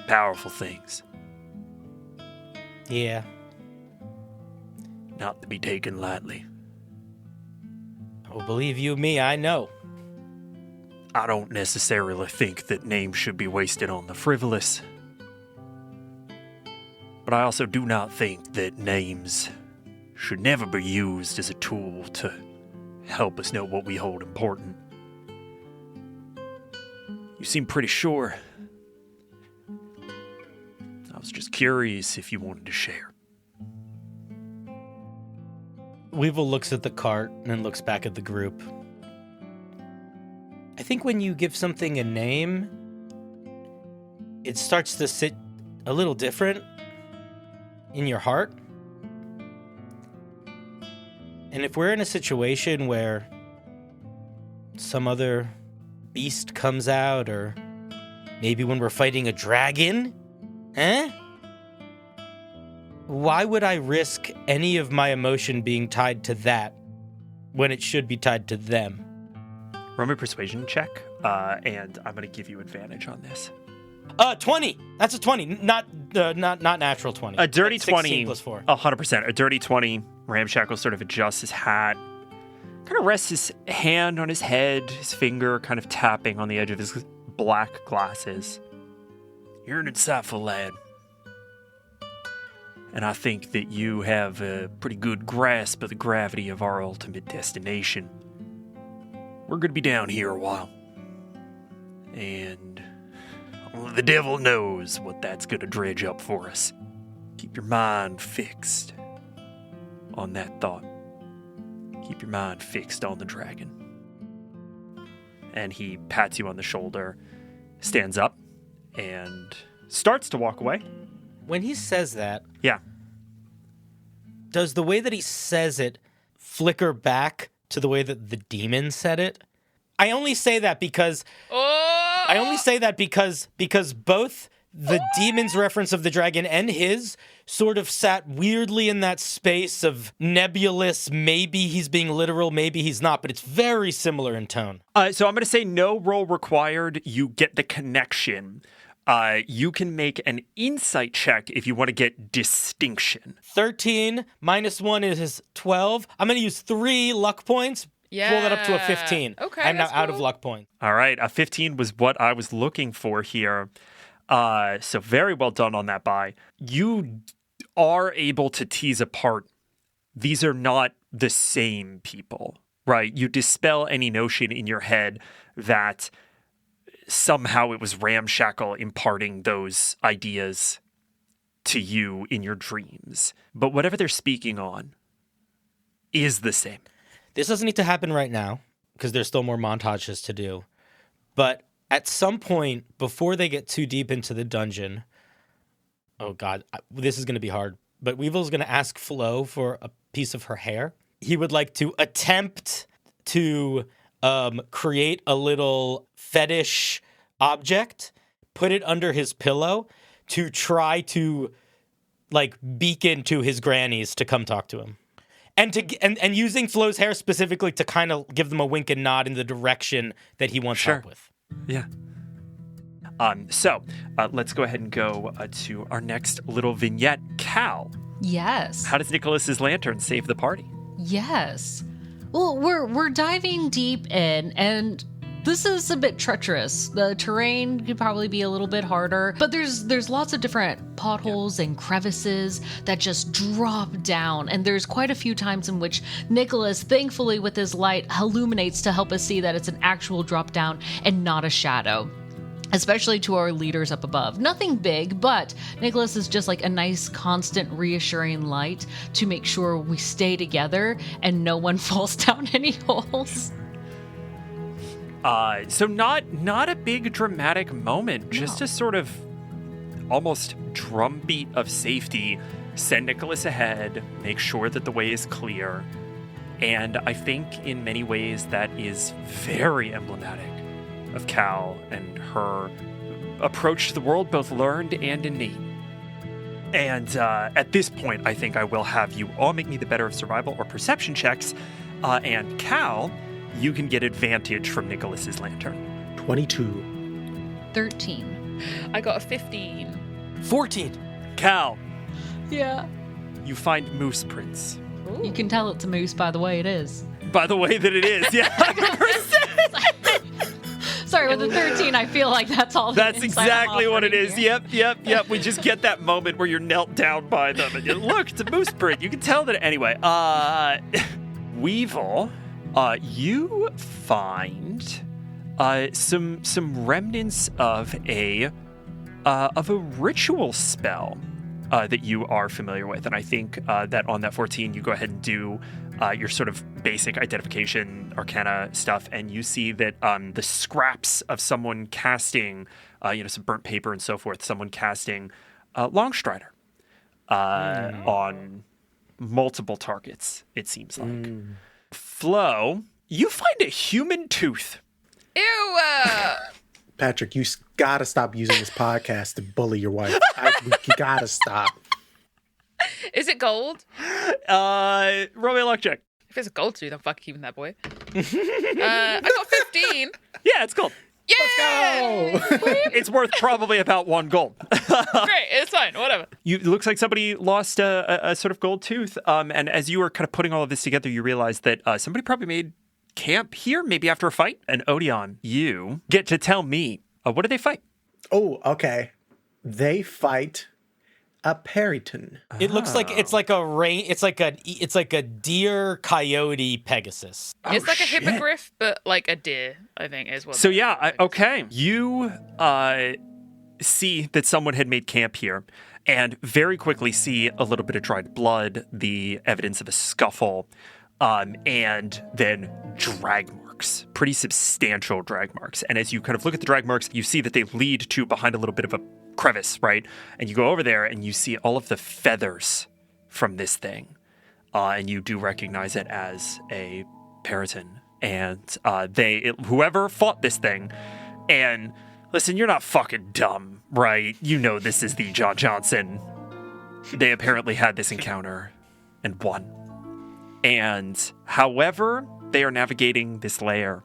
powerful things. Yeah. Not to be taken lightly. Oh, believe you me, I know. I don't necessarily think that names should be wasted on the frivolous. But I also do not think that names should never be used as a tool to help us know what we hold important. You seem pretty sure. I was just curious if you wanted to share. Weevil looks at the cart and then looks back at the group. I think when you give something a name, it starts to sit a little different in your heart. And if we're in a situation where some other beast comes out, or maybe when we're fighting a dragon, why would I risk any of my emotion being tied to that when it should be tied to them? Roll me a persuasion check, and I'm going to give you advantage on this. 20. That's a 20. Not natural 20. A dirty That's 20. 16 plus 4. 100%. A dirty 20. Ramshackle sort of adjusts his hat, kind of rests his hand on his head, his finger kind of tapping on the edge of his black glasses. You're an insightful lad. And I think that you have a pretty good grasp of the gravity of our ultimate destination. We're going to be down here a while. And only the devil knows what that's going to dredge up for us. Keep your mind fixed on that thought. Keep your mind fixed on the dragon. And he pats you on the shoulder, stands up, and starts to walk away. When he says that, Yeah. does the way that he says it flicker back to the way that the demon said it? I only say that because because both the demon's reference of the dragon and his sort of sat weirdly in that space of nebulous, maybe he's being literal, maybe he's not, but it's very similar in tone. So I'm going to say no roll required. You get the connection. You can make an insight check if you want to get distinction. 13 minus 1 is 12. I'm going to use 3 luck points. Yeah. Pull that up to a 15. Okay, I'm now that's out of cool. luck points. All right, a 15 was what I was looking for here. So very well done on that buy. You are able to tease apart. These are not the same people, right? You dispel any notion in your head that somehow it was Ramshackle imparting those ideas to you in your dreams. But whatever they're speaking on is the same. This doesn't need to happen right now because there's still more montages to do. But at some point before they get too deep into the dungeon, oh God, this is going to be hard. But Weevil's going to ask Flo for a piece of her hair. He would like to attempt to create a little fetish object, put it under his pillow to try to like beacon to his grannies to come talk to him. And using Flo's hair specifically to kind of give them a wink and nod in the direction that he wants help with. Yeah. So let's go ahead and go to our next little vignette. Cal, Yes. how does Nicholas's lantern save the party? Yes. Well, we're diving deep in, and this is a bit treacherous. The terrain could probably be a little bit harder, but there's lots of different potholes and crevices that just drop down, and there's quite a few times in which Nicholas, thankfully with his light, illuminates to help us see that it's an actual drop down and not a shadow. Especially to our leaders up above. Nothing big, but Nicholas is just like a nice, constant, reassuring light to make sure we stay together and no one falls down any holes. So not a big dramatic moment, just a sort of almost drumbeat of safety. Send Nicholas ahead, make sure that the way is clear. And I think in many ways that is very emblematic of Cal and her approach to the world, both learned and innate. And at this point, I think I will have you all make me the better of survival or perception checks. And Cal, you can get advantage from Nicholas's lantern. 22. 13. I got a 15. 14. Cal, Yeah. you find moose prints. You can tell it's a moose by the way it is. By the way that it is, yeah. Sorry, with the 13, I feel like that's all. That's exactly what it is. Yep. We just get that moment where you're knelt down by them and you look, it's a moose print. You can tell that. Anyway, Weevil, you find some remnants of a ritual spell that you are familiar with, and I think that on that 14, you go ahead and do your sort of basic identification arcana stuff, and you see that the scraps of someone casting, some burnt paper and so forth, someone casting Longstrider on multiple targets, it seems like. Flo, you find a human tooth. Ew! Patrick, you gotta stop using this podcast to bully your wife. You gotta stop. Is it gold? Roll me a luck check. If it's a gold tooth, I'm fucking keeping that boy. I got 15. Yeah, it's gold. Yeah! It's worth probably about 1 gold. Great, it's fine, whatever. It looks like somebody lost a sort of gold tooth. And as you were kind of putting all of this together, you realized that somebody probably made camp here, maybe after a fight. And Odion, you get to tell me, what do they fight? Oh, okay. They fight a peryton. It looks like it's like a deer, coyote, Pegasus. It's like a hippogriff, but like a deer, I think, is what. So yeah, okay. You see that someone had made camp here, and very quickly see a little bit of dried blood, the evidence of a scuffle. and then drag marks, pretty substantial drag marks. And as you kind of look at the drag marks, you see that they lead to behind a little bit of a crevice, right? And you go over there and you see all of the feathers from this thing. And you do recognize it as a peryton. And whoever fought this thing, and listen, you're not fucking dumb, right? You know this is the John Johnson. They apparently had this encounter and won. And however they are navigating this lair,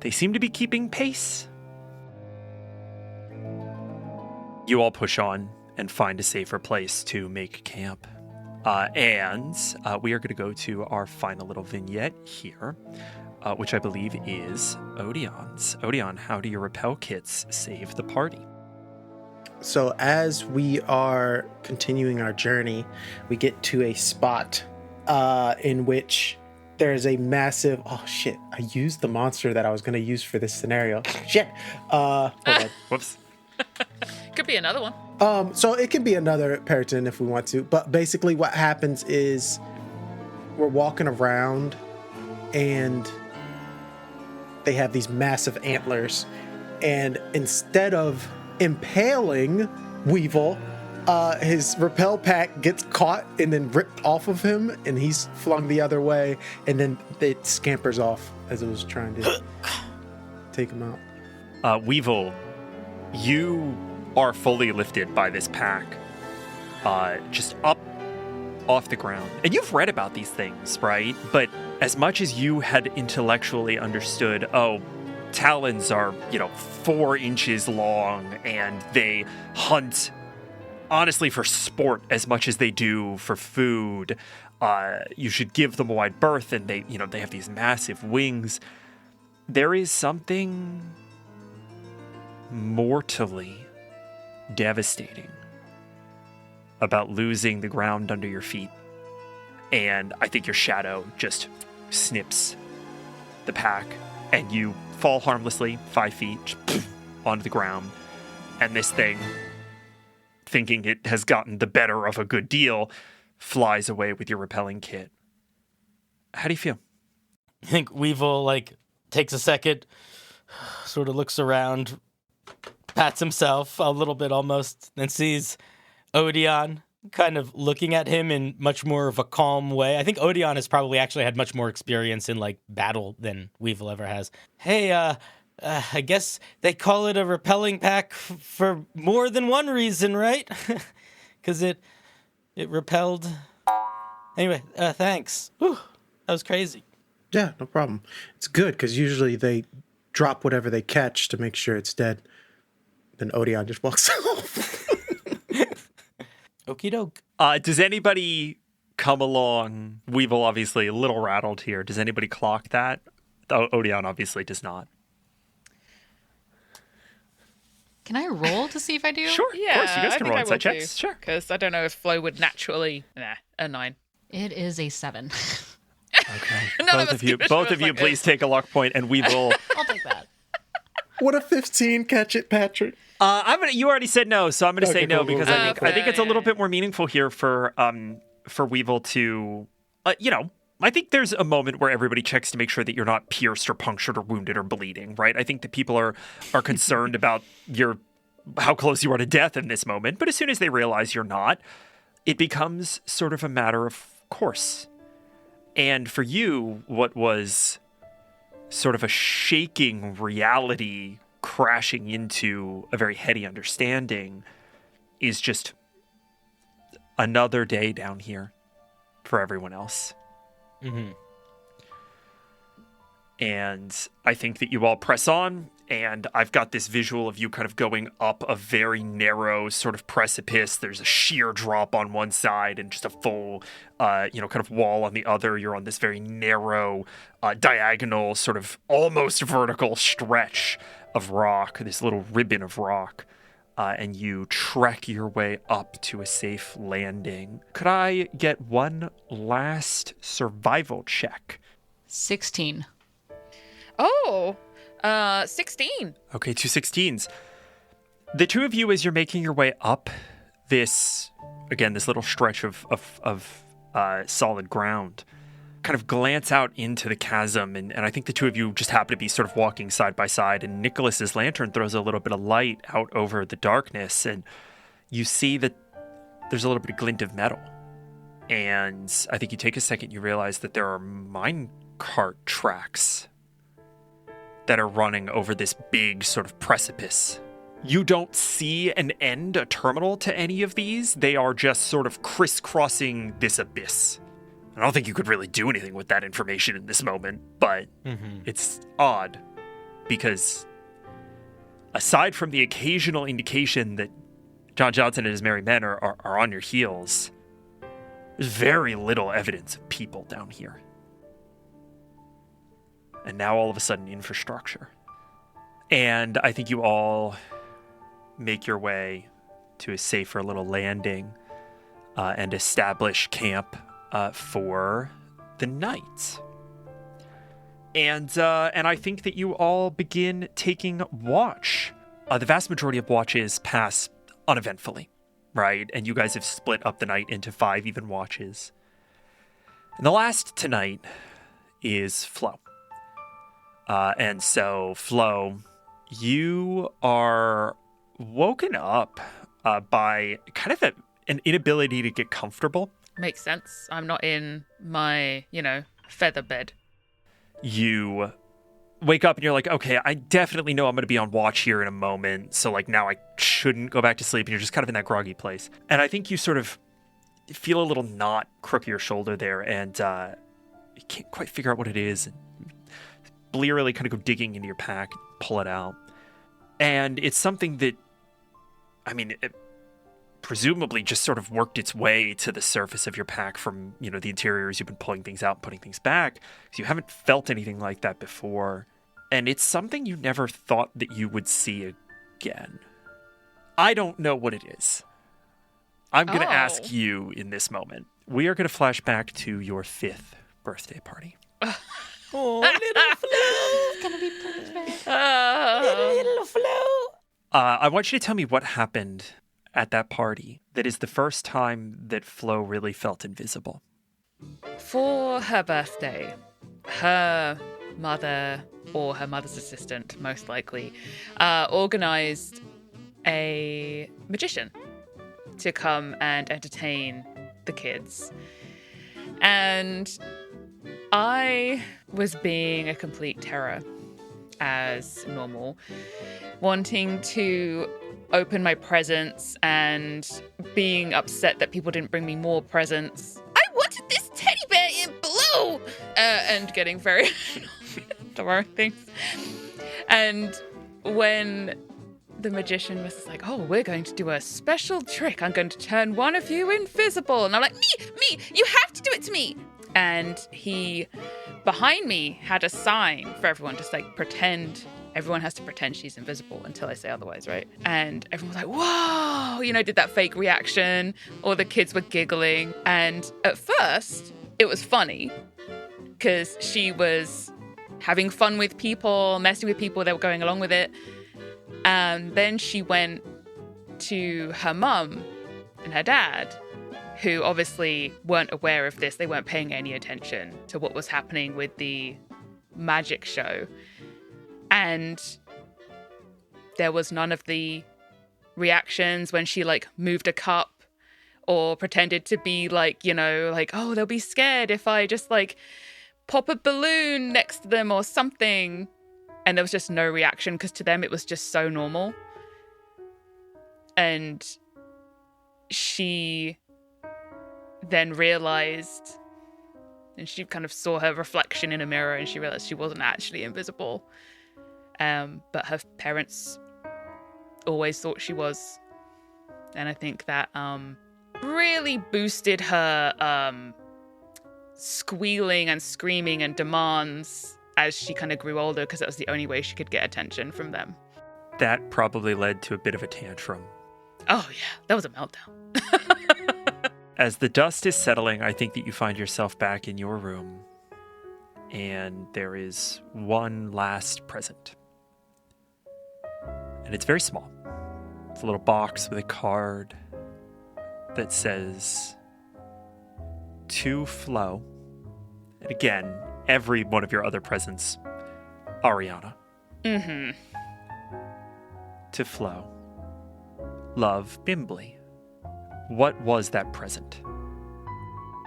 they seem to be keeping pace. You all push on and find a safer place to make camp. And we are going to go to our final little vignette here, which I believe is Odion's. Odion, how do your repel kits save the party? So as we are continuing our journey, we get to a spot in which there is a massive... Oh, shit. I used the monster that I was going to use for this scenario. Shit. Hold on. Whoops. Could be another one. So it can be another peryton if we want to. But basically what happens is we're walking around and they have these massive antlers. And instead of impaling Weevil, his repel pack gets caught and then ripped off of him, and he's flung the other way, and then it scampers off as it was trying to take him out. Weevil, you are fully lifted by this pack, just up off the ground. And you've read about these things, right? But as much as you had intellectually understood, talons are, 4 inches long, and they hunt, honestly, for sport as much as they do for food. You should give them a wide berth, and they have these massive wings. There is something mortally devastating about losing the ground under your feet. And I think your shadow just snips the pack, and you fall harmlessly 5 feet onto the ground. And this thing, thinking it has gotten the better of a good deal, flies away with your repelling kit. How do you feel? I think Weevil, takes a second, sort of looks around, pats himself a little bit almost, then sees Odion kind of looking at him in much more of a calm way. I think Odion has probably actually had much more experience in battle than Weevil ever has. Hey, I guess they call it a repelling pack for more than one reason, right? Because it repelled. Anyway, thanks. Whew, that was crazy. Yeah, no problem. It's good because usually they drop whatever they catch to make sure it's dead. Then Odion just walks off. Okie doke. Does anybody come along? Weevil obviously a little rattled here. Does anybody clock that? Odion obviously does not. Can I roll to see if I do? Sure, Yeah, of course. You guys can roll inside too, checks. Sure. Because I don't know if Flo would naturally... a 9. It is a 7. Okay. None of us give a both shit of you, like please this. take a luck point, and we will. I'll take that. What a 15 catch it, Patrick. You already said no, so I'm gonna say no cool, because cool. I think it's a little bit more meaningful here for Weevil to, I think there's a moment where everybody checks to make sure that you're not pierced or punctured or wounded or bleeding, right? I think that people are concerned about how close you are to death in this moment, but as soon as they realize you're not, it becomes sort of a matter of course. And for you, what was sort of a shaking reality crashing into a very heady understanding is just another day down here for everyone else. Mm-hmm. And I think that you all press on, and I've got this visual of you kind of going up a very narrow sort of precipice. There's a sheer drop on one side and just a full, kind of wall on the other. You're on this very narrow, diagonal, sort of almost vertical stretch of rock, this little ribbon of rock. And you trek your way up to a safe landing. Could I get one last survival check? 16. Oh, 16. Okay, 2 16s. The two of you, as you're making your way up this little stretch of solid ground, kind of glance out into the chasm, and I think the two of you just happen to be sort of walking side by side, and Nicholas's lantern throws a little bit of light out over the darkness, and you see that there's a little bit of glint of metal. And I think you take a second, you realize that there are minecart tracks that are running over this big sort of precipice. You don't see an end, a terminal to any of these. They are just sort of crisscrossing this abyss. I don't think you could really do anything with that information in this moment, but it's odd because aside from the occasional indication that John Johnson and his merry men are on your heels, there's very little evidence of people down here. And now all of a sudden, infrastructure. And I think you all make your way to a safer little landing and establish camp for the night. And I think that you all begin taking watch. The vast majority of watches pass uneventfully, right? And you guys have split up the night into 5 even watches. And the last tonight is Flo. And so, Flo, you are woken up by kind of an inability to get comfortable. Makes sense. I'm not in my, feather bed. You wake up and you're like, okay, I definitely know I'm going to be on watch here in a moment. So like now I shouldn't go back to sleep. And you're just kind of in that groggy place. And I think you sort of feel a little knot crook your shoulder there. And you can't quite figure out what it is. And blearily kind of go digging into your pack, pull it out. And it's something that, it presumably just sort of worked its way to the surface of your pack from, the interior as you've been pulling things out and putting things back. Because you haven't felt anything like that before. And it's something you never thought that you would see again. I don't know what it is. I'm going to ask you in this moment. We are going to flash back to your 5th birthday party. Oh, little Flo. It's gonna be perfect. Little Flo. I want you to tell me what happened at that party that is the first time that Flo really felt invisible. For her birthday, her mother or her mother's assistant, most likely, organized a magician to come and entertain the kids. And I was being a complete terror, as normal, wanting to open my presents and being upset that people didn't bring me more presents. I wanted this teddy bear in blue! And getting very throwing things. And when the magician was like, oh, we're going to do a special trick. I'm going to turn one of you invisible. And I'm like, me, you have to do it to me. And he, behind me, had a sign for everyone to pretend. Everyone has to pretend she's invisible until I say otherwise, right? And everyone was like, whoa, did that fake reaction. All the kids were giggling. And at first, it was funny because she was having fun with people, messing with people that were going along with it. And then she went to her mum and her dad, who obviously weren't aware of this. They weren't paying any attention to what was happening with the magic show. And there was none of the reactions when she moved a cup or pretended to be oh, they'll be scared if I just pop a balloon next to them or something. And there was just no reaction because to them it was just so normal. And she then realized, and she kind of saw her reflection in a mirror and she realized she wasn't actually invisible. But her parents always thought she was. And I think that really boosted her squealing and screaming and demands as she kind of grew older, because that was the only way she could get attention from them. That probably led to a bit of a tantrum. Oh, yeah. That was a meltdown. As the dust is settling, I think that you find yourself back in your room, and there is one last present. And it's very small. It's a little box with a card that says, "To Flo, And again, every one of your other presents, Arianna. Mm-hmm. To Flo. Love, Bimbly. What was that present?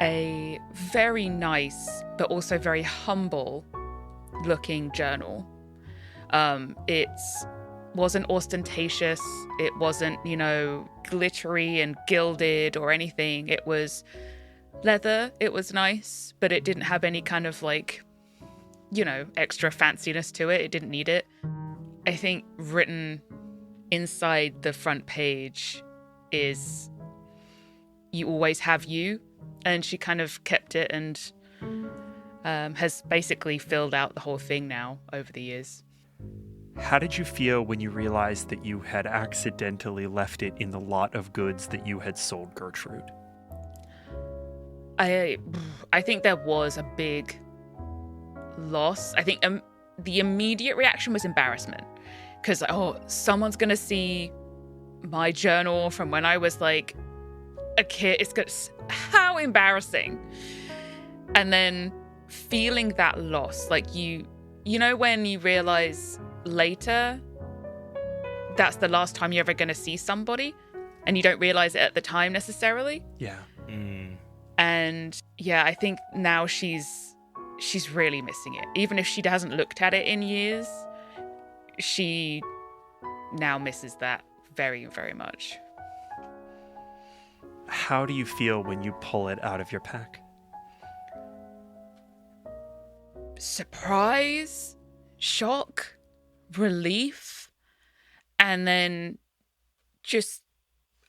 A very nice, but also very humble looking journal. It wasn't ostentatious. It wasn't, glittery and gilded or anything. It was leather. It was nice, but it didn't have any kind of extra fanciness to it. It didn't need it. I think written inside the front page is "You always have you," and she kind of kept it and has basically filled out the whole thing now over the years. How did you feel when you realized that you had accidentally left it in the lot of goods that you had sold Gertrude? I think there was a big loss. I think the immediate reaction was embarrassment. Because, someone's going to see my journal from when I was a kid. How embarrassing. And then feeling that loss, when you realize later that's the last time you're ever going to see somebody and you don't realize it at the time necessarily. Yeah. And yeah, I think now she's really missing it. Even if she hasn't looked at it in years, she now misses that very, very much. How do you feel when you pull it out of your pack? Surprise, shock, relief, and then just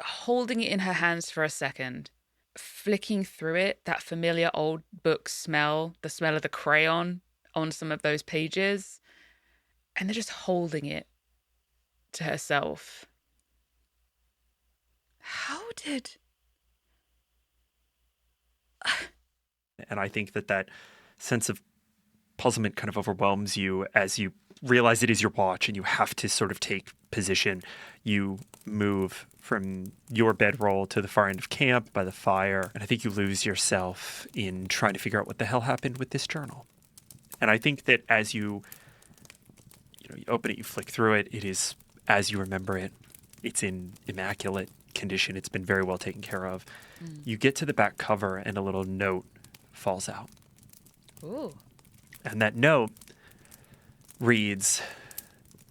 holding it in her hands for a second, flicking through it, that familiar old book smell, the smell of the crayon on some of those pages, and then just holding it to herself. How did... And I think that sense of puzzlement kind of overwhelms you as you realize it is your watch and you have to sort of take position. You move from your bedroll to the far end of camp by the fire, and I think you lose yourself in trying to figure out what the hell happened with this journal. And I think that as you open it, you flick through it, it is as you remember it. It's in immaculate condition. It's been very well taken care of. You get to the back cover and a little note falls out. Ooh. And that note reads,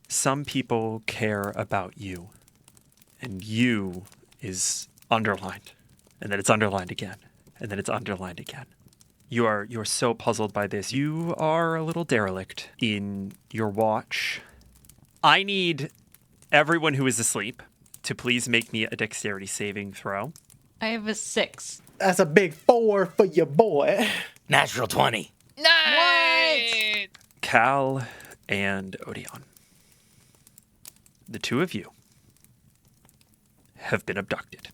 "Some people care about you." And "you" is underlined. And then it's underlined again. And then it's underlined again. You're so puzzled by this. You are a little derelict in your watch. I need everyone who is asleep to please make me a dexterity saving throw. I have a 6. That's a big 4 for your boy. Natural 20. Nice! Cal and Odion. The two of you have been abducted.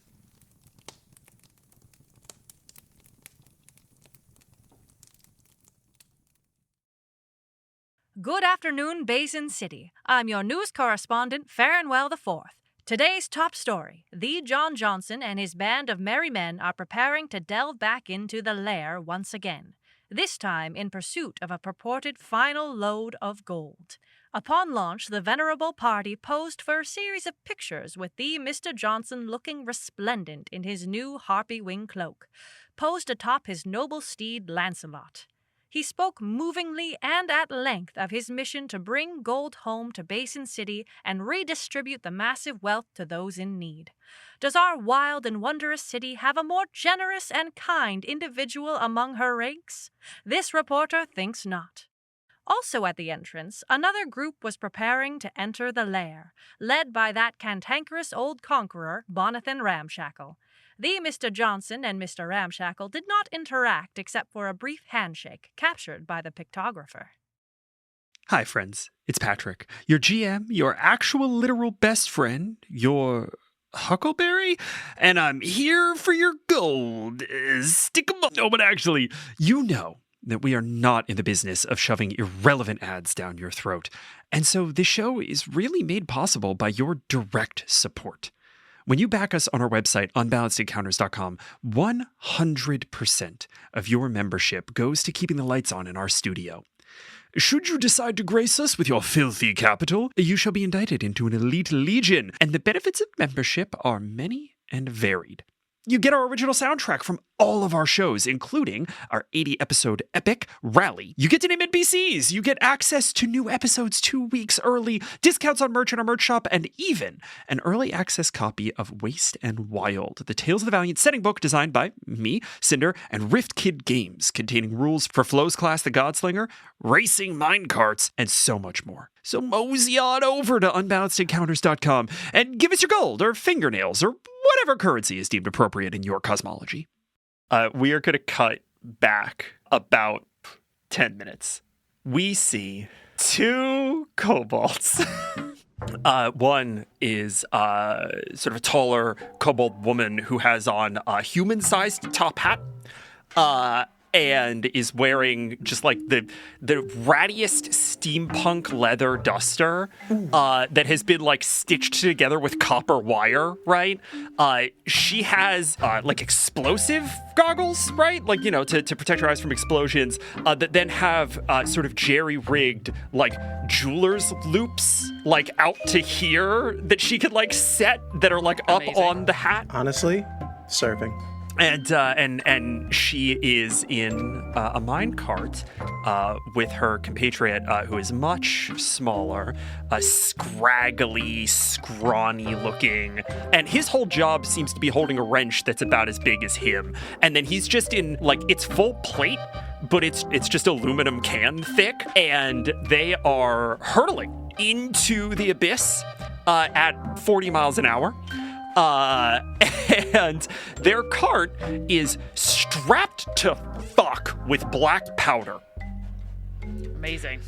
Good afternoon, Basin City. I'm your news correspondent, Ferrin Whel IV. Today's top story: the John Johnson and his band of merry men are preparing to delve back into the lair once again, this time in pursuit of a purported final load of gold. Upon launch, the venerable party posed for a series of pictures with the Mr. Johnson looking resplendent in his new harpy wing cloak, posed atop his noble steed Lancelot. He spoke movingly and at length of his mission to bring gold home to Basin City and redistribute the massive wealth to those in need. Does our wild and wondrous city have a more generous and kind individual among her ranks? This reporter thinks not. Also at the entrance, another group was preparing to enter the lair, led by that cantankerous old conqueror, Bonathan Ramshackle. The Mr. Johnson and Mr. Ramshackle did not interact except for a brief handshake, captured by the pictographer. Hi, friends. It's Patrick, your GM, your actual literal best friend, your Huckleberry, and I'm here for your gold. Stick 'em up. No, but actually, you know that we are not in the business of shoving irrelevant ads down your throat. And so this show is really made possible by your direct support. When you back us on our website, unbalancedencounters.com, 100% of your membership goes to keeping the lights on in our studio. Should you decide to grace us with your filthy capital, you shall be indicted into an elite legion, and the benefits of membership are many and varied. You get our original soundtrack from all of our shows, including our 80-episode epic Rally. You get to name NPCs. You get access to new episodes 2 weeks early, discounts on merch in our merch shop, and even an early access copy of Waste and Wild, the Tales of the Valiant setting book designed by me, Cinder, and Rift Kid Games, containing rules for Flo's class, the Godslinger, racing minecarts, and so much more. So mosey on over to unbalancedencounters.com and give us your gold or fingernails or whatever currency is deemed appropriate in your cosmology. We are going to cut back about 10 minutes. We see 2 kobolds. One is sort of a taller kobold woman who has on a human-sized top hat. And is wearing just like the rattiest steampunk leather duster that has been like stitched together with copper wire, right? She has like explosive goggles, right? Like, you know, to protect her eyes from explosions, that then have sort of jerry-rigged like jeweler's loops like out to here that she could like set that are like up on the hat. Honestly, serving. And she is in a minecart with her compatriot, who is much smaller, scraggly, scrawny looking, and his whole job seems to be holding a wrench that's about as big as him. And then he's just in like it's full plate, but it's just aluminum can thick, and they are hurtling into the abyss at 40 miles an hour. And their cart is strapped to fuck with black powder. Amazing.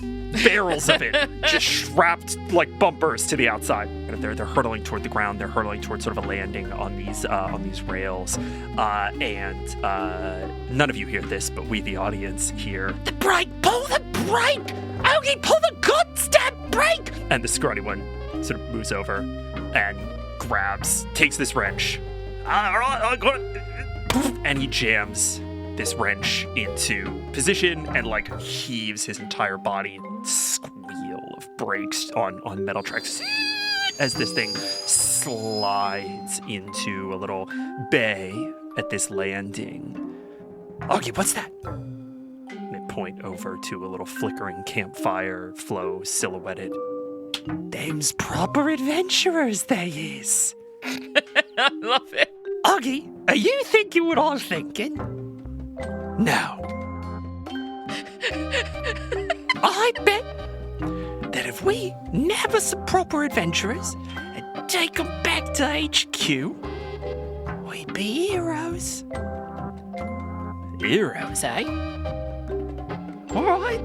Barrels of it just strapped like bumpers to the outside. And they're hurtling toward the ground. They're hurtling toward sort of a landing on these rails. And none of you hear this, but we, the audience, hear the brake. Pull the brake. Ogie, pull the goddamn brake. And the scrawny one sort of moves over and takes this wrench. All right, I got it. And he jams this wrench into position and like heaves his entire body, squeal of brakes on metal tracks as this thing slides into a little bay at this landing. Augie, what's that? And they point over to a little flickering campfire Flo silhouetted. Them's proper adventurers, they is. I love it. Augie, are you thinking what I'm thinking? No. I bet that if we nab some proper adventurers and take them back to HQ, we'd be heroes. Heroes, eh? All right.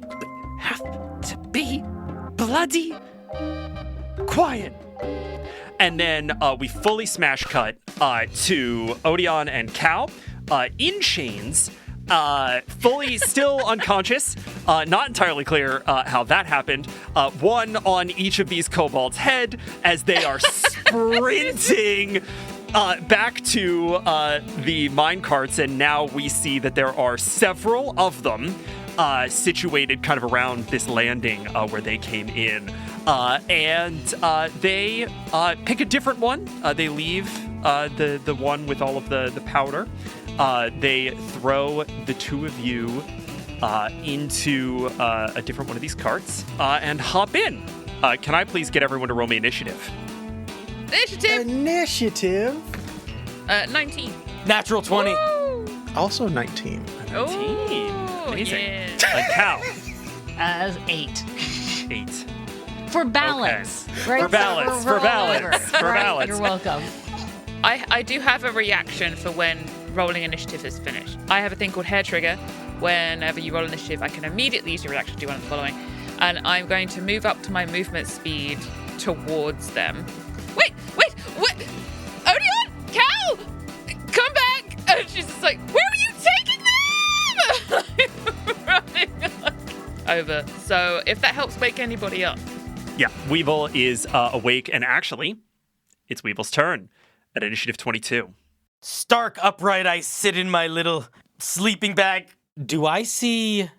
We have to be bloody quiet. And then we fully smash cut to Odion and Cal in chains, fully still unconscious, not entirely clear how that happened. One on each of these kobolds' head as they are sprinting back to the minecarts, and now we see that there are several of them situated kind of around this landing where they came in. And they pick a different one. They leave the one with all of the powder. They throw the two of you into a different one of these carts and hop in. Can I please get everyone to roll me initiative? Initiative. 19. Natural 20. Woo! Also 19. 19. Oh, Amazing. yeah. Cal. 8. 8. For balance. Okay. Right? For balance. So we're For balance. over. For Right, balance. You're welcome. I do have a reaction for when rolling initiative is finished. I have a thing called hair trigger. Whenever you roll initiative, I can immediately use your reaction to do one of the following. And I'm going to move up to my movement speed towards them. Wait! Odion! Cal! Come back! And she's just like, where are you taking them? Running over. So if that helps wake anybody up. Yeah, Weevil is awake, and actually, it's Weevil's turn at initiative 22. Stark upright, I sit in my little sleeping bag. Do I see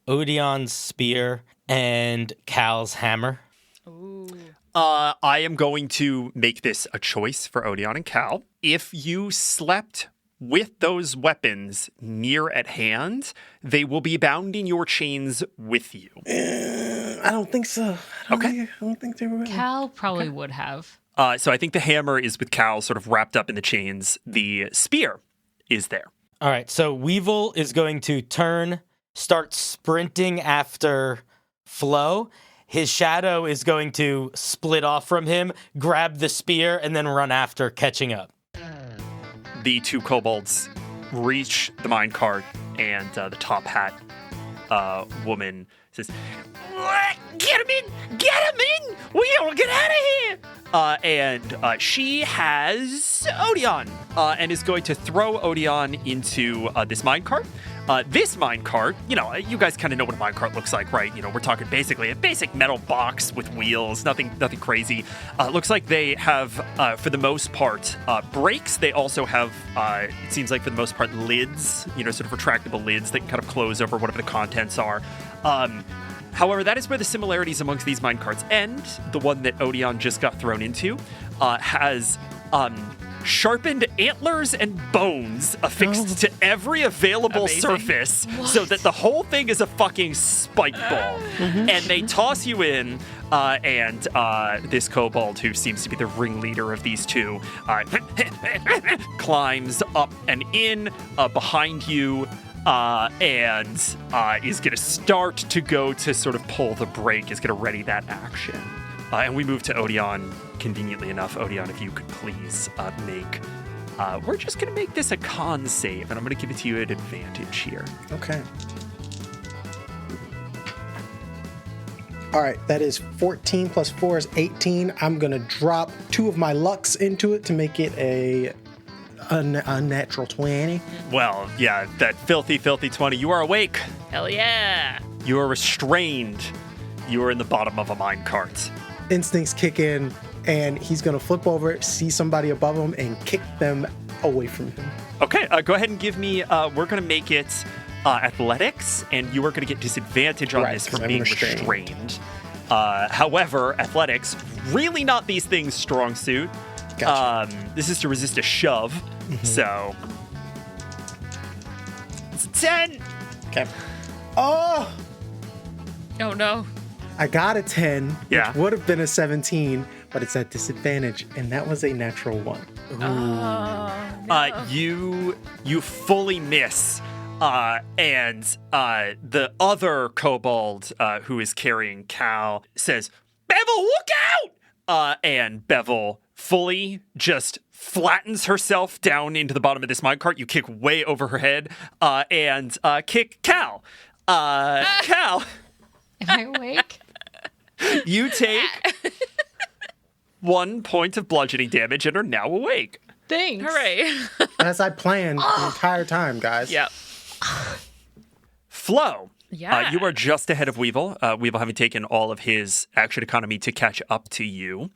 Odion's spear and Cal's hammer? Ooh. I am going to make this a choice for Odion and Cal. If you slept with those weapons near at hand, they will be bound in your chains with you. I don't think so. I don't think they were. Cal probably would have. So I think the hammer is with Cal sort of wrapped up in the chains. The spear is there. All right, so Weevil is going to turn, start sprinting after Flo. His shadow is going to split off from him, grab the spear, and then run after, catching up. The two kobolds reach the minecart, and the top hat woman says, "Get him in! Get him in! We gotta get out of here!" And she has Odion, and is going to throw Odion into this minecart. This minecart, you guys kind of know what a minecart looks like, right? We're talking basically a basic metal box with wheels, nothing crazy. Looks like they have, for the most part, brakes. They also have, it seems like for the most part, lids, sort of retractable lids that can kind of close over whatever the contents are. However, that is where the similarities amongst these minecarts end. The one that Odion just got thrown into has sharpened antlers and bones affixed to every available surface so that the whole thing is a fucking spike ball. And they toss you in, and this kobold, who seems to be the ringleader of these two, climbs up and in behind you, and is going to start to go to sort of pull the brake, is going to ready that action. And we move to Odion, conveniently enough. Odion, if you could please make... we're just going to make this a con save, and I'm going to give it to you at advantage here. Okay. All right, that is 14 plus 4 is 18. I'm going to drop 2 of my lucks into it to make it a unnatural 20. Well, yeah, that filthy 20. You are awake. Hell yeah. You are restrained. You are in the bottom of a minecart. Instincts kick in, and he's going to flip over, see somebody above him, and kick them away from him. Okay, go ahead and give me, we're going to make it athletics, and you are going to get disadvantage on this from being restrained. However, athletics, really not these things' strong suit. Gotcha. This is to resist a shove, so... It's a 10! Okay. Oh! Oh no. I got a 10, Yeah. which would have been a 17, but it's at disadvantage, and that was a natural 1. You fully miss, and the other kobold who is carrying Cal says, "Bevel, look out!" And Bevel fully just flattens herself down into the bottom of this minecart. You kick way over her head, and kick Cal. Cal. Am I awake? You take 1 point of bludgeoning damage and are now awake. Thanks. Hooray. As I planned the entire time, guys. Yep. Flo. Yeah. You are just ahead of Weevil. Weevil having taken all of his action economy to catch up to you.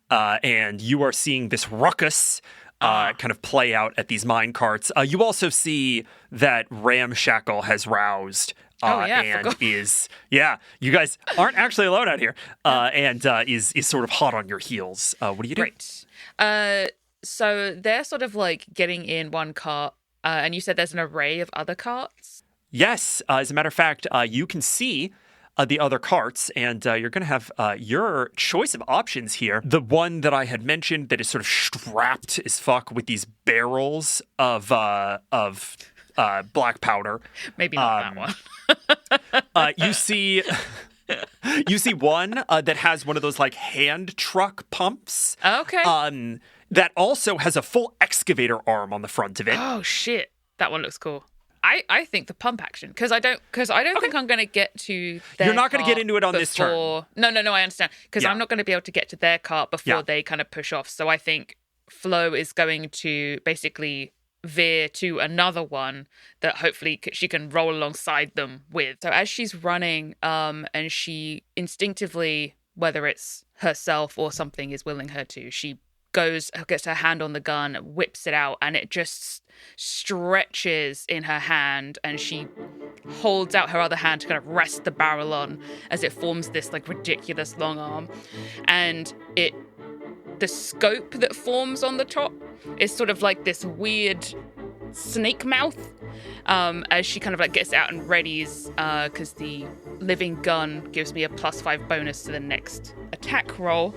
And you are seeing this ruckus kind of play out at these mine carts. You also see that Ramshackle has roused. And is, you guys aren't actually alone out here, and is sort of hot on your heels. What do you do? Right. So they're sort of like getting in one cart, and you said there's an array of other carts? Yes. As a matter of fact, you can see the other carts, and you're going to have your choice of options here. The one that I had mentioned that is sort of strapped as fuck with these barrels of black powder. Maybe not that one. You see one that has one of those like hand truck pumps. Okay. That also has a full excavator arm on the front of it. Oh shit, that one looks cool. I think the pump action because I don't think I'm going to get to their You're not going to get into it on this turn. No, I understand because I'm not going to be able to get to their cart before they kind of push off. So I think Flo is going to basically veer to another one that hopefully she can roll alongside them with. So as she's running, and she instinctively, whether it's herself or something is willing her to, she gets her hand on the gun, whips it out, and it just stretches in her hand, and she holds out her other hand to kind of rest the barrel on as it forms this like ridiculous long arm. And the scope that forms on the top is sort of like this weird snake mouth as she kind of like gets out and readies, because the living gun gives me a +5 bonus to the next attack roll.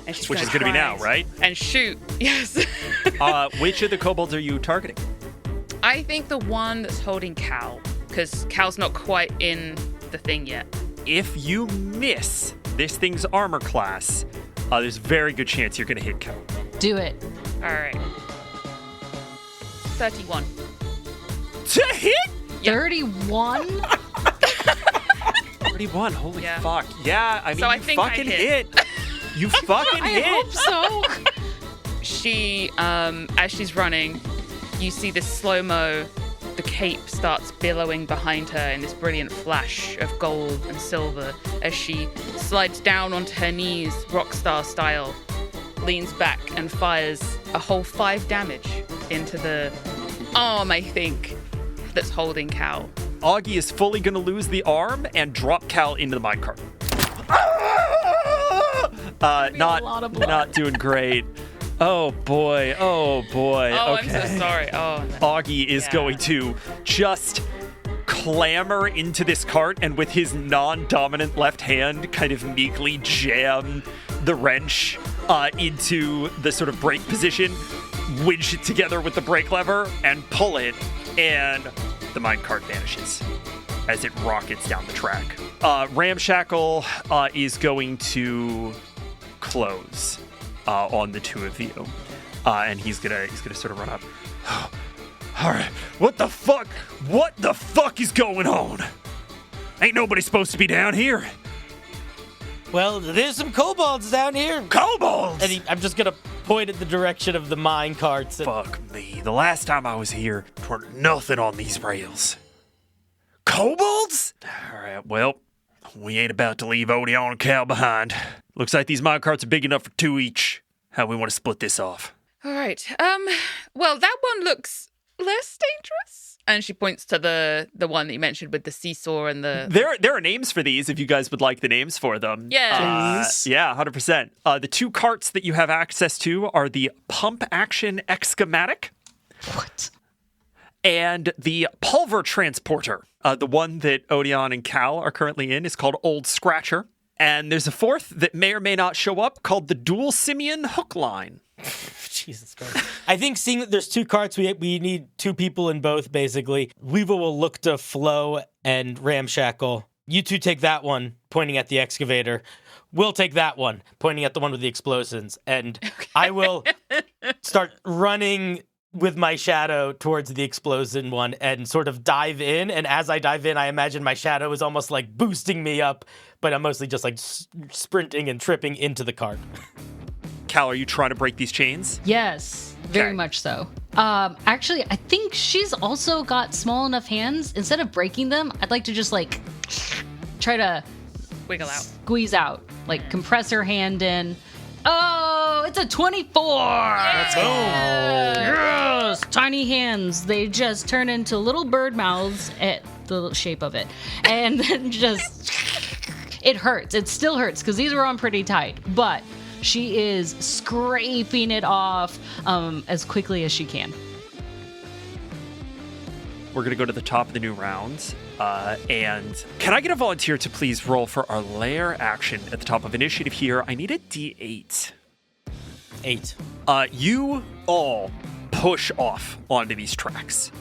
And she's Which is going to be now, right? And shoot, yes. Which of the kobolds are you targeting? I think the one that's holding Cal, because Cal's not quite in the thing yet. If you miss this thing's armor class, there's a very good chance you're going to hit Cal. Do it. All right. 31. To hit? Yep. 31? 31, holy Yeah. fuck. Yeah, I mean, So I you think I fucking hit. hit. You fucking I hit. hope so. She, as she's running, you see this slow-mo, the cape starts billowing behind her in this brilliant flash of gold and silver as she slides down onto her knees, rockstar style, leans back and fires a whole 5 damage into the arm, I think, that's holding Cal. Augie is fully going to lose the arm and drop Cal into the minecart. Not doing great. Oh boy. Oh, Okay. I'm so sorry. Oh, no. Augie is going to just clamber into this cart and with his non-dominant left hand kind of meekly jam the wrench into the sort of brake position, winch it together with the brake lever and pull it, and the minecart vanishes as it rockets down the track. Ramshackle is going to close on the two of you, and he's gonna sort of run up. All right, what the fuck? What the fuck is going on? Ain't nobody supposed to be down here. Well, there's some kobolds down here. Kobolds! And I'm just gonna point at the direction of the mine carts. Fuck me. The last time I was here, there weren't nothing on these rails. Kobolds? All right, well, we ain't about to leave Odion and Cal behind. Looks like these minecarts are big enough for 2 each. How we want to split this off? All right. Well, that one looks less dangerous. And she points to the one that you mentioned with the seesaw and the... There are names for these if you guys would like the names for them. Yeah. Please. Yeah, 100%. The 2 carts that you have access to are the Pump Action Excamatic. What? And the Pulver Transporter. The one that Odion and Cal are currently in is called Old Scratcher. And there's a 4th that may or may not show up called the Dual Simeon Hook Line. Jesus Christ. I think seeing that there's 2 carts, we need 2 people in both, basically. Weevil will look to Flo and Ramshackle. You 2 take that one, pointing at the excavator. We'll take that one, pointing at the one with the explosions. And I will start running with my shadow towards the explosion one and sort of dive in. And as I dive in, I imagine my shadow is almost like boosting me up, but I'm mostly just like sprinting and tripping into the cart. Cal, are you trying to break these chains? Yes, very Okay. much so. Actually, I think she's also got small enough hands. Instead of breaking them, I'd like to just like try to Wiggle out. squeeze out, like compress her hand in. Oh, it's a 24! Let's go. Yes! Tiny hands. They just turn into little bird mouths at the shape of it. And then just... It hurts. It still hurts because these were on pretty tight. But she is scraping it off as quickly as she can. We're going to go to the top of the new round. And can I get a volunteer to please roll for our lair action at the top of initiative here? I need a D8. 8. You all push off onto these tracks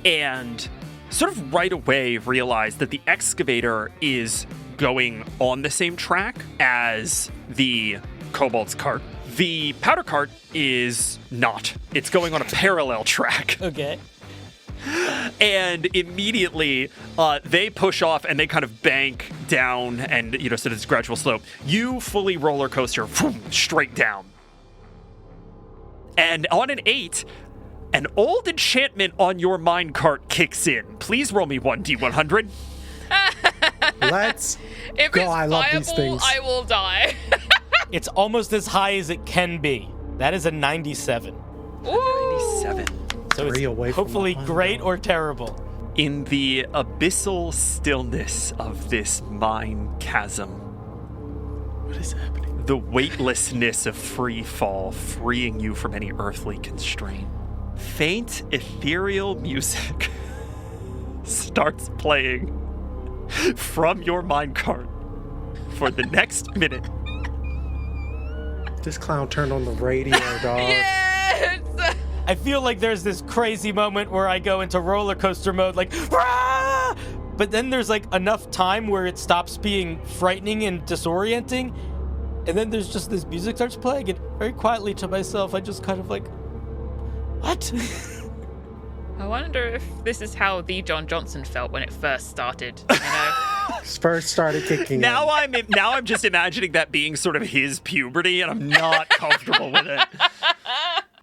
and sort of right away realize that the excavator is going on the same track as the kobold's cart. The powder cart is not. It's going on a parallel track. Okay. And immediately they push off and they kind of bank down and, sort of this gradual slope. You fully roller coaster straight down. And on an 8, an old enchantment on your minecart kicks in. Please roll me 1d100. Let's If go. it's I love these viable, things. I will die. It's almost as high as it can be. That is a 97. Ooh. 97. So Three it's away from hopefully the great or terrible. In the abyssal stillness of this mine chasm, What is happening? the weightlessness of free fall, freeing you from any earthly constraint, faint ethereal music starts playing from your minecart for the next minute. This clown turned on the radio, dog. Yes! I feel like there's this crazy moment where I go into roller coaster mode, like, "Rah!" But then there's like enough time where it stops being frightening and disorienting. And then there's just this music starts playing, and very quietly to myself, I just kind of like, what? I wonder if this is how the John Johnson felt when it first started, you know? First started kicking Now in. I'm just imagining that being sort of his puberty, and I'm not comfortable with it.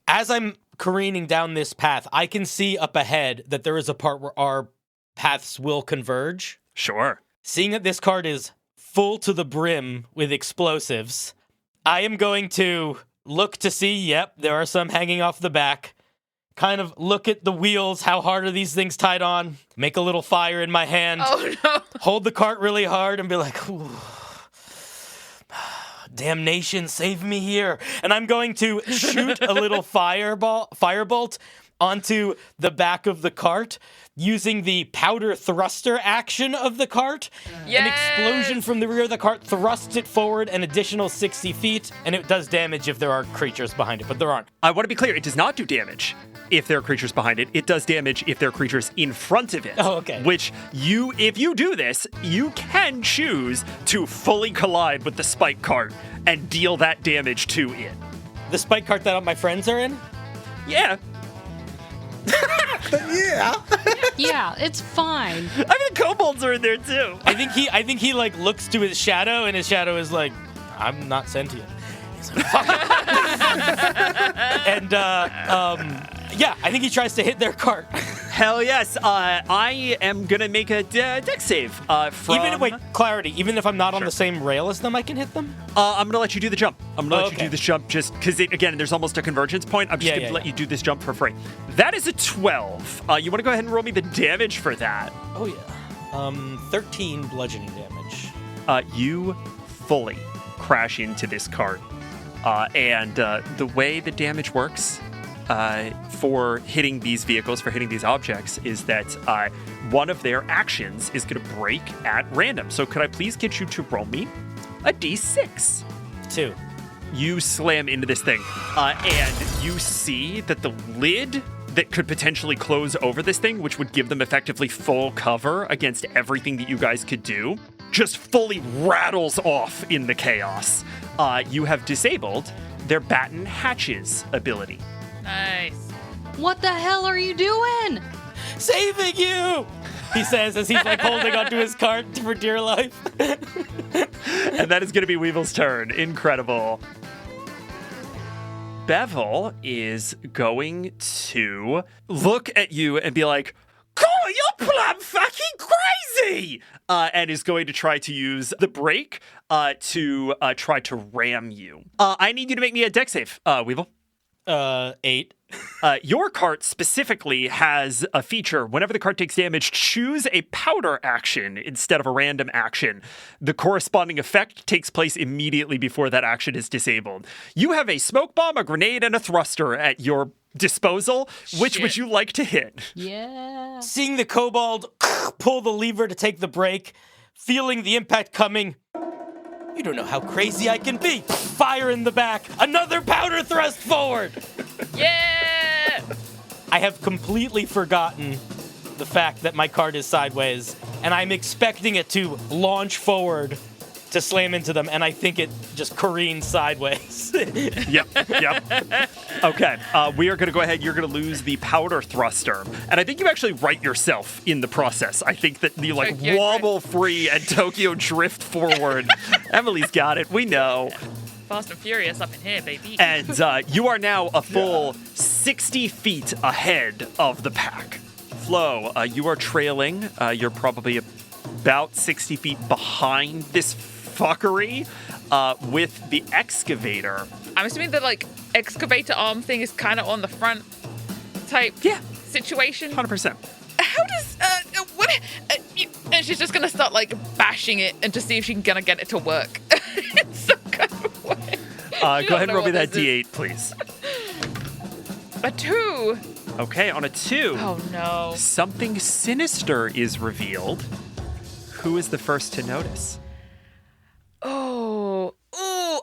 As I'm careening down this path, I can see up ahead that there is a part where our paths will converge. Sure. Seeing that this cart is full to the brim with explosives, I am going to look to see, yep, there are some hanging off the back. Kind of look at the wheels, how hard are these things tied on? Make a little fire in my hand. Oh no. Hold the cart really hard and be like, ooh. Damnation, save me here. And I'm going to shoot a little firebolt onto the back of the cart using the powder thruster action of the cart. Yes! An explosion from the rear of the cart thrusts it forward an additional 60 feet, and it does damage if there are creatures behind it, but there aren't. I want to be clear, it does not do damage if there are creatures behind it. It does damage if there are creatures in front of it. Oh, okay. Which if you do this, you can choose to fully collide with the spike cart and deal that damage to it. The spike cart that all my friends are in? Yeah. Yeah. Yeah, it's fine. I mean, kobolds are in there too. I think he like looks to his shadow, and his shadow is like, I'm not sentient. He's like, fuck. And yeah, I think he tries to hit their cart. Hell yes. I am gonna make a dex save. Even if I'm not on the same rail as them, I can hit them. I'm gonna let you do the jump. I'm gonna let you Okay. do this jump just because again, there's almost a convergence point. I'm just gonna let you do this jump for free. That is a 12. You want to go ahead and roll me the damage for that? Oh yeah. 13 bludgeoning damage. You fully crash into this cart, and the way the damage works for hitting these vehicles, for hitting these objects, is that one of their actions is going to break at random. So could I please get you to roll me a d6? 2. You slam into this thing, and you see that the lid that could potentially close over this thing, which would give them effectively full cover against everything that you guys could do, just fully rattles off in the chaos. You have disabled their batten hatches ability. Nice. What the hell are you doing? Saving you, he says as he's like holding onto his cart for dear life. And that is going to be Weevil's turn. Incredible. Bevel is going to look at you and be like, "Cool, you're plumb fucking crazy!" And is going to try to use the brake to try to ram you. I need you to make me a dex save, Weevil. 8. Your cart specifically has a feature. Whenever the cart takes damage, choose a powder action instead of a random action. The corresponding effect takes place immediately before that action is disabled. You have a smoke bomb, a grenade, and a thruster at your disposal. Which would you like to hit? Yeah. Seeing the kobold pull the lever to take the brake, feeling the impact coming. You don't know how crazy I can be. Fire in the back. Another powder thrust forward. Yeah! I have completely forgotten the fact that my cart is sideways, and I'm expecting it to launch forward to slam into them, and I think it just careens sideways. Yep. Okay, we are going to go ahead. You're going to lose the powder thruster. And I think you actually right yourself in the process. I think that you Tokyo wobble free and Tokyo drift forward. Emily's got it. We know. Fast and Furious up in here, baby. And you are now a full 60 feet ahead of the pack. Flo, you are trailing. You're probably about 60 feet behind this fuckery with the excavator. I'm assuming that, like, excavator arm thing is kind of on the front type situation. 100%. How does and she's just gonna start like bashing it and to see if she can gonna get it to work in some kind of way. Go ahead and roll me that D8, please. A 2. Okay, on a 2. Oh no. Something sinister is revealed. Who is the first to notice? Oh,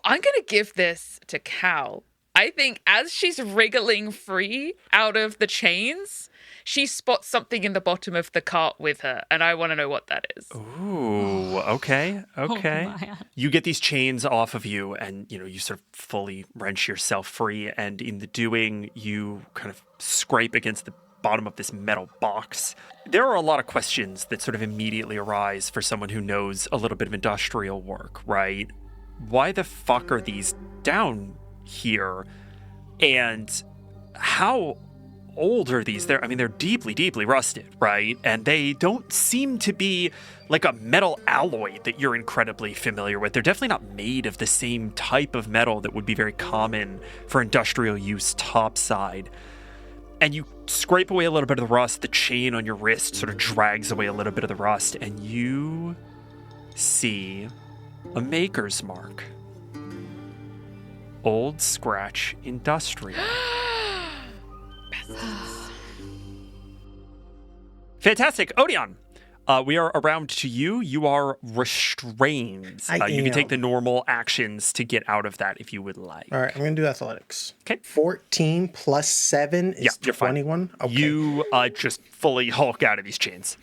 I'm gonna give this to Cal. I think as she's wriggling free out of the chains, she spots something in the bottom of the cart with her, and I want to know what that is. Ooh, okay. man. You get these chains off of you, and you sort of fully wrench yourself free, and in the doing, you kind of scrape against the bottom of this metal box. There are a lot of questions that sort of immediately arise for someone who knows a little bit of industrial work, right? Why the fuck are these down here? And how old are these? They're deeply, deeply rusted, right? And they don't seem to be like a metal alloy that you're incredibly familiar with. They're definitely not made of the same type of metal that would be very common for industrial use topside. And you scrape away a little bit of the rust. The chain on your wrist sort of drags away a little bit of the rust, and you see a maker's mark. Old Scratch Industrial. Fantastic. Odion, we are around to you. You are restrained. You can take the normal actions to get out of that if you would like. All right, I'm going to do athletics. Okay. 14 plus 7 is you're fine. 21. Okay. You just fully hulk out of these chains.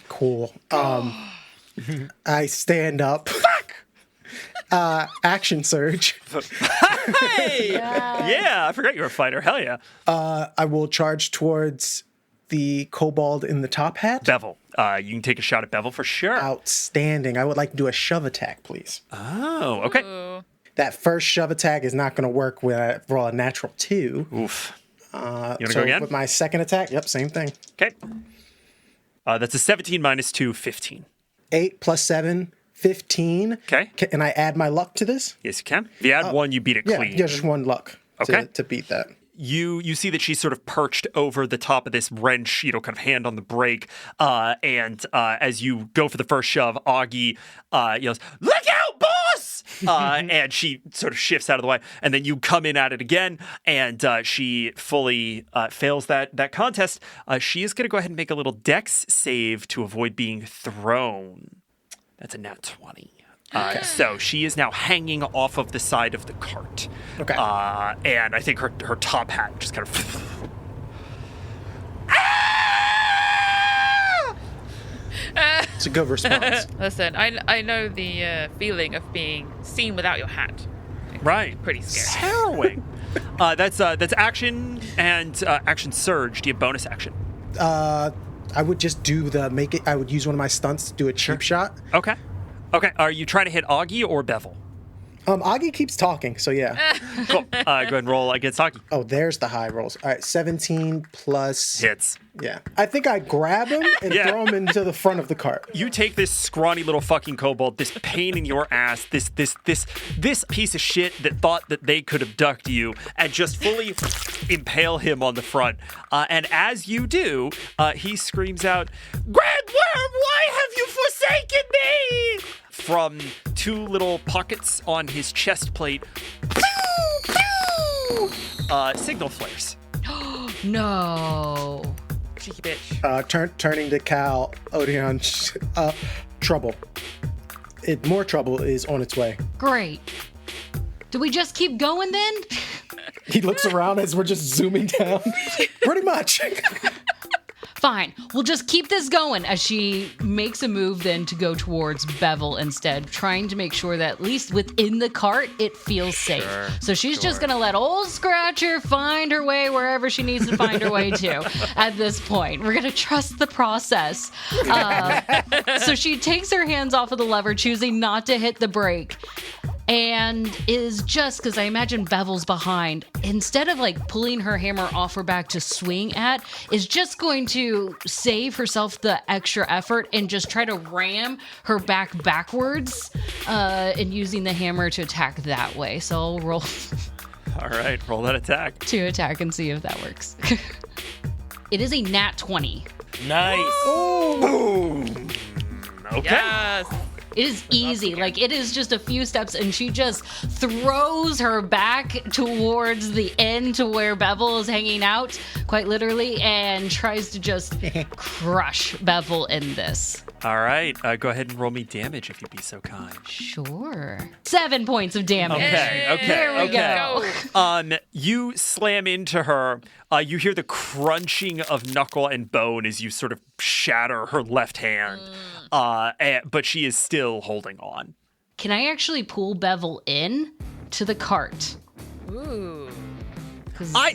Cool. I stand up. Fuck! Action surge. Hey! Yeah, I forgot you were a fighter. Hell yeah. I will charge towards the kobold in the top hat. Bevel. You can take a shot at Bevel for sure. Outstanding. I would like to do a shove attack, please. Oh, okay. Ooh. That first shove attack is not going to work when I roll a natural 2. Oof. You want to So go again? with my second attack, yep, same thing. Okay. That's a 17 minus 2, 15. 8 plus 7, 15. Okay. And I add my luck to this? Yes, you can. If you add 1, you beat it Yeah, clean. just 1 luck to beat that. You see that she's sort of perched over the top of this wrench, kind of hand on the brake. And as you go for the first shove, Augie yells, "Look out, boss!" And she sort of shifts out of the way. And then you come in at it again, and she fully fails that contest. She is going to go ahead and make a little dex save to avoid being thrown. That's a nat 20. So she is now hanging off of the side of the cart. Okay. And I think her top hat just kind of... It's a good response. Listen, I know the feeling of being seen without your hat. Right. Pretty scary. Harrowing. That's action and action surge. Do you have bonus action? I would just do I would use one of my stunts to do a cheap shot. Okay. Are you trying to hit Augie or Bevel? Augie keeps talking, so yeah. Cool. Go ahead and roll against Augie. Oh, there's the high rolls. All right, 17 plus... Hits. Yeah. I think I grab him and throw him into the front of the cart. You take this scrawny little fucking kobold, this pain in your ass, this piece of shit that thought that they could abduct you, and just fully impale him on the front. And as you do, he screams out, "Grand Worm, why have you forsaken me?" From 2 little pockets on his chest plate, pew, pew, signal flares. No. Cheeky bitch. Turning to Cal, Odion, trouble. More trouble is on its way. Great. Do we just keep going then? He looks around as we're just zooming down. Pretty much. Fine. We'll just keep this going as she makes a move then to go towards Bevel instead, trying to make sure that at least within the cart, it feels safe. So she's just going to let old Scratcher find her way wherever she needs to find her way to at this point. We're going to trust the process. So she takes her hands off of the lever, choosing not to hit the brake. And is just, because I imagine Bevel's behind, instead of like pulling her hammer off her back to swing at, is just going to save herself the extra effort and just try to ram her back backwards and using the hammer to attack that way. So I'll roll. All right, roll that attack. To attack and see if that works. It is a nat 20. Nice. Boom. Okay. Yes. It is easy. Like, it is just a few steps, and she just throws her back towards the end to where Bevel is hanging out, quite literally, and tries to just crush Bevel in this. All right, go ahead and roll me damage if you'd be so kind. Sure. 7 points of damage. Okay, There we go. You slam into her. You hear the crunching of knuckle and bone as you sort of shatter her left hand. But she is still holding on. Can I actually pull Bevel in to the cart? Ooh.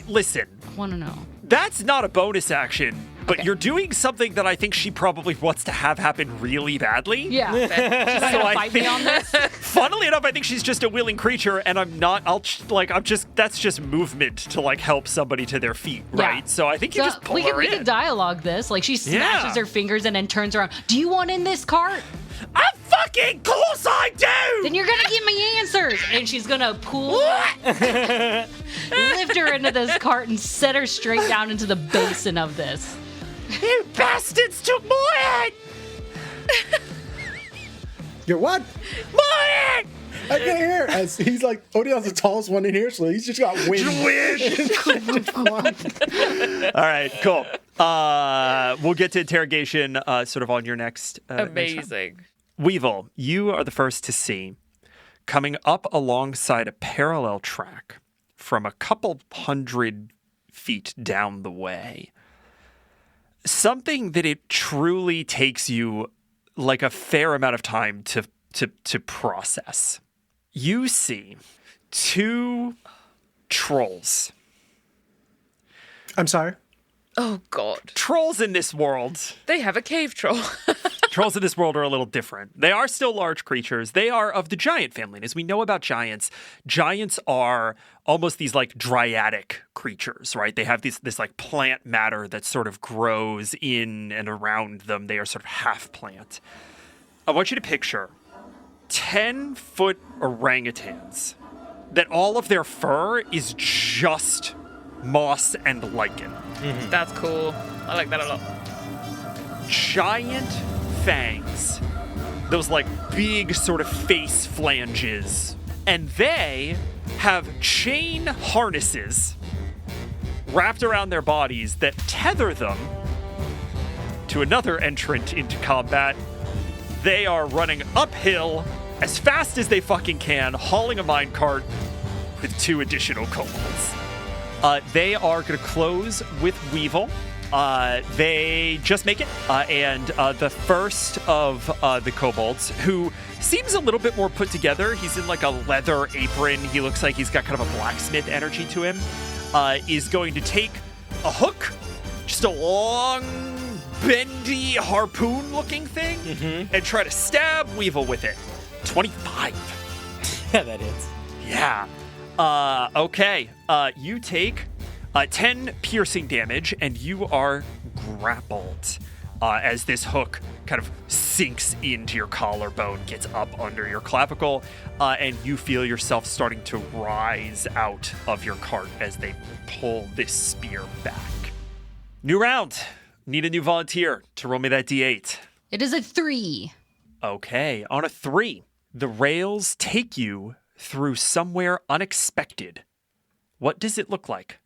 Listen. I want to know. That's not a bonus action, but you're doing something that I think she probably wants to have happen really badly. Yeah. She's not So gonna I fight me think- on this? Funnily enough, I think she's just a willing creature, and that's just movement to like help somebody to their feet, right? Yeah. So I think you just pull we her can in. dialogue this. Like, she smashes Yeah. her fingers and then turns around. Do you want in this cart? Of fucking course I do! Then you're gonna give me answers. And she's gonna pull, lift her into this cart and set her straight down into the basin of this. You bastards took my head! You're what? My head! I can't hear. As he's like, Odion's the tallest one in here, so he's just got wind. All right, cool. We'll get to interrogation sort of on your next next time. Amazing. Weevil, you are the first to see, coming up alongside a parallel track from a couple 100 feet down the way. Something that it truly takes you like a fair amount of time to process. You see 2 trolls. I'm sorry. Oh, God. Trolls in this world. They have a cave troll. Trolls in this world are a little different. They are still large creatures. They are of the giant family. And as we know about giants, giants are almost these like dryadic creatures, right? They have this like plant matter that sort of grows in and around them. They are sort of half plant. I want you to picture 10-foot orangutans that all of their fur is just moss and lichen. That's cool. I like that a lot. Giant fangs, those like big sort of face flanges, and they have chain harnesses wrapped around their bodies that tether them to another entrant into combat. They are running uphill as fast as they fucking can, hauling a minecart with 2 additional kobolds. They are going to close with Weevil. They just make it. And the first of the kobolds, who seems a little bit more put together, he's in like a leather apron. He looks like he's got kind of a blacksmith energy to him, is going to take a hook, just a long, bendy, harpoon-looking thing, and try to stab Weevil with it. 25. Yeah, that hits. Yeah. Okay. You take 10 piercing damage, and you are grappled as this hook kind of sinks into your collarbone, gets up under your clavicle, and you feel yourself starting to rise out of your cart as they pull this spear back. New round. Need a new volunteer to roll me that D8. It is a 3. Okay. On a 3, the rails take you through somewhere unexpected. What does it look like?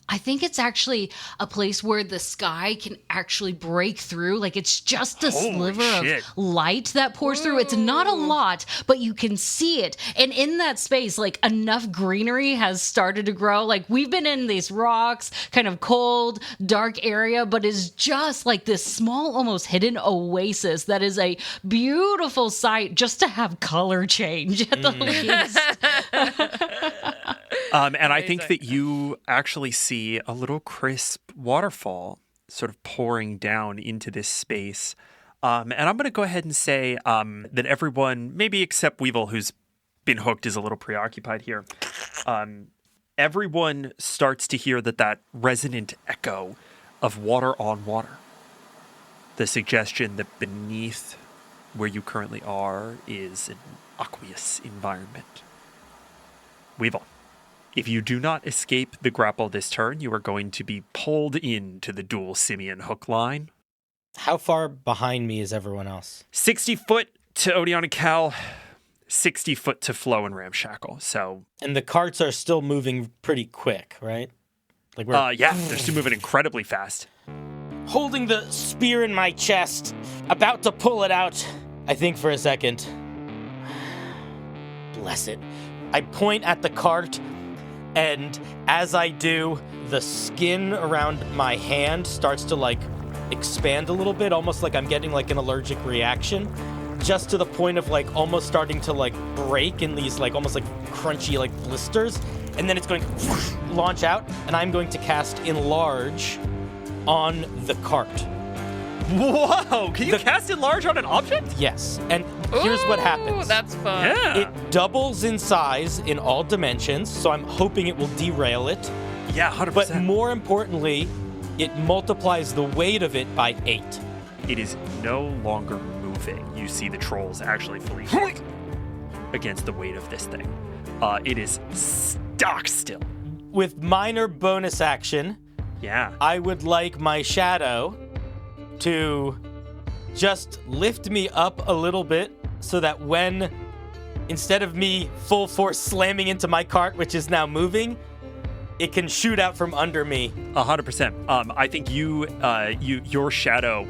I think it's actually a place where the sky can actually break through. Like, it's just a Holy sliver shit. of light that pours through. It's not a lot, but you can see it. And in that space, like, enough greenery has started to grow. Like, we've been in these rocks, kind of cold, dark area, but it's just like this small, almost hidden oasis that is a beautiful sight just to have color change at the least. And I think that you actually see a little crisp waterfall sort of pouring down into this space. And I'm going to go ahead and say that everyone, maybe except Weevil, who's been hooked, is a little preoccupied here. Everyone starts to hear that resonant echo of water on water. The suggestion that beneath where you currently are is an aqueous environment. Weevil. If you do not escape the grapple this turn, you are going to be pulled into the dual simian hook line. How far behind me is everyone else? 60 foot to Odion and Cal, 60 foot to Flo and Ramshackle. So, And the carts are still moving pretty quick, right? Like we're yeah, they're still moving incredibly fast. holding the spear in my chest, about to pull it out. I think for a second. Bless it. I point at the cart, and as I do, the skin around my hand starts to like expand a little bit, almost like I'm getting like an allergic reaction, just to the point of like almost starting to like break in these like almost like crunchy like blisters, and then it's going to launch out, and I'm going to cast Enlarge on the cart. Whoa! Can you cast Enlarge on an object? Yes, and here's what happens. That's fun. Yeah. It doubles in size in all dimensions, so I'm hoping it will derail it. Yeah, 100%. But more importantly, it multiplies the weight of it by 8. It is no longer moving. You see the trolls actually fully against the weight of this thing. It is stock still. With minor bonus action, Yeah. I would like my shadow to just lift me up a little bit so that when, instead of me full force slamming into my cart, which is now moving, it can shoot out from under me. 100%. I think your shadow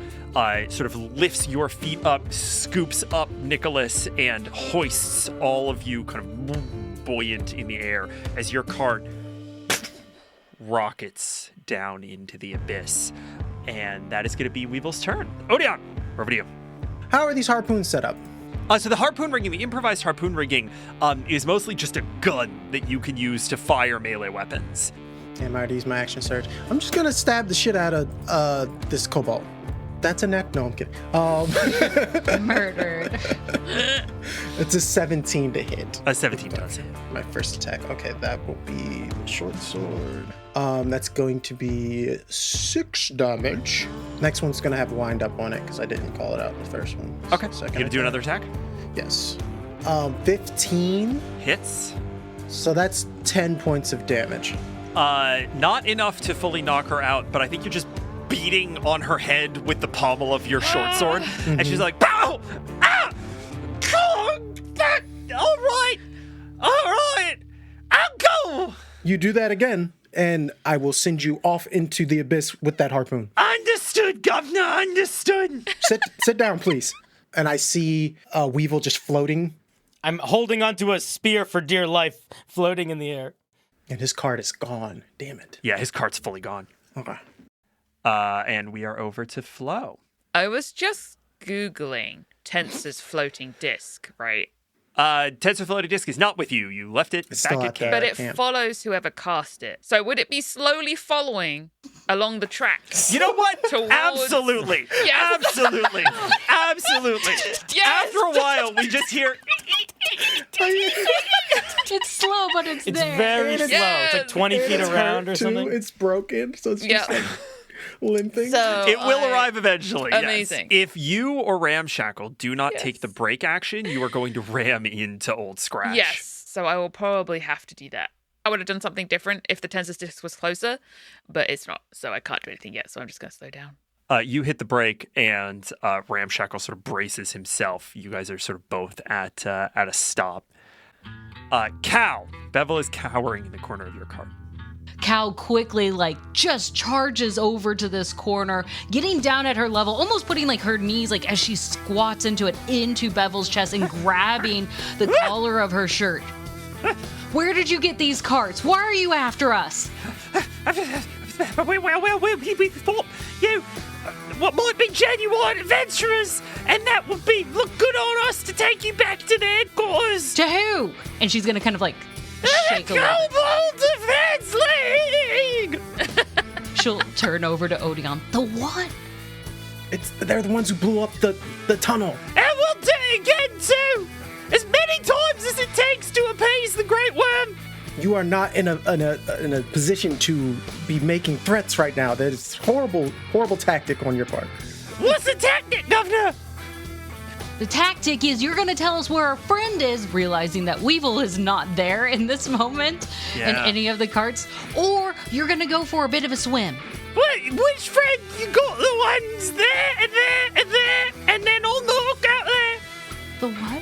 sort of lifts your feet up, scoops up Nicholas, and hoists all of you kind of buoyant in the air as your cart rockets down into the abyss. And that is going to be Weevil's turn. Odion, over to you. How are these harpoons set up? So the harpoon rigging, the improvised harpoon rigging, is mostly just a gun that you can use to fire melee weapons. Am I to use my action surge? I'm just gonna stab the shit out of this cobalt. That's a neck? No, I'm kidding. Murdered. It's a 17 to hit. A 17 does hit. My first attack. Okay, that will be the short sword. That's going to be 6 damage. Next one's gonna have a wind up on it because I didn't call it out in the first one. Okay. Second You gonna do another attack? Yes. 15. Hits. So that's 10 points of damage. Not enough to fully knock her out, but I think you're just beating on her head with the pommel of your short sword, and she's like, "Pow! Ah! Oh, all right, I'll go." You do that again, and I will send you off into the abyss with that harpoon. Understood, Governor. Understood. Sit down, please. And I see Weevil just floating, I'm holding onto a spear for dear life, floating in the air. and his card is gone. Damn it. Yeah, his cart's fully gone. Okay. And we are over to Flo. I was just Googling Tensor's floating disc, right? Tensor floating disc is not with you. You left it It's back still at out there. camp. But it camp. follows whoever cast it. So would it be slowly following along the tracks? You know what? Towards- Absolutely. Yes. Absolutely. Absolutely. Yes. After a while, we just hear. It's slow, but it's It's there. very slow. Yes. It's like 20 feet It's around or hurt, too. something. It's broken, so it's just Yeah. like limping. So It will arrive eventually. yes. Amazing. If you or Ramshackle do not take the break action, you are going to ram into Old Scratch. Yes. So I will probably have to do that. I would have done something different if the Tensor's disc was closer, but it's not. So I can't do anything yet. So I'm just going to slow down. You hit the brake, and Ramshackle sort of braces himself. You guys are sort of both at a stop. Cal, Bevel is cowering in the corner of your cart. Cal quickly, just charges over to this corner, getting down at her level, almost putting, her knees, as she squats into it, into Bevel's chest and grabbing the collar of her shirt. Where did you get these carts? Why are you after us? Well, we thought you what might be genuine adventurers, and that would be look good on us to take you back to the headquarters. To who? And she's gonna kind of shake a little. Kobold Defense League! She'll turn over to Odion. The what? They're the ones who blew up the tunnel. And we'll do it again too! As many times as it takes to appease the Great Worm! You are not in a position to be making threats right now. That is horrible tactic on your part. What's the tactic, Governor? The tactic is you're going to tell us where our friend is, realizing that Weevil is not there in this moment in any of the carts, or you're going to go for a bit of a swim. What? Which friend? You got the ones there and there and there, and then on the hook out there. The what?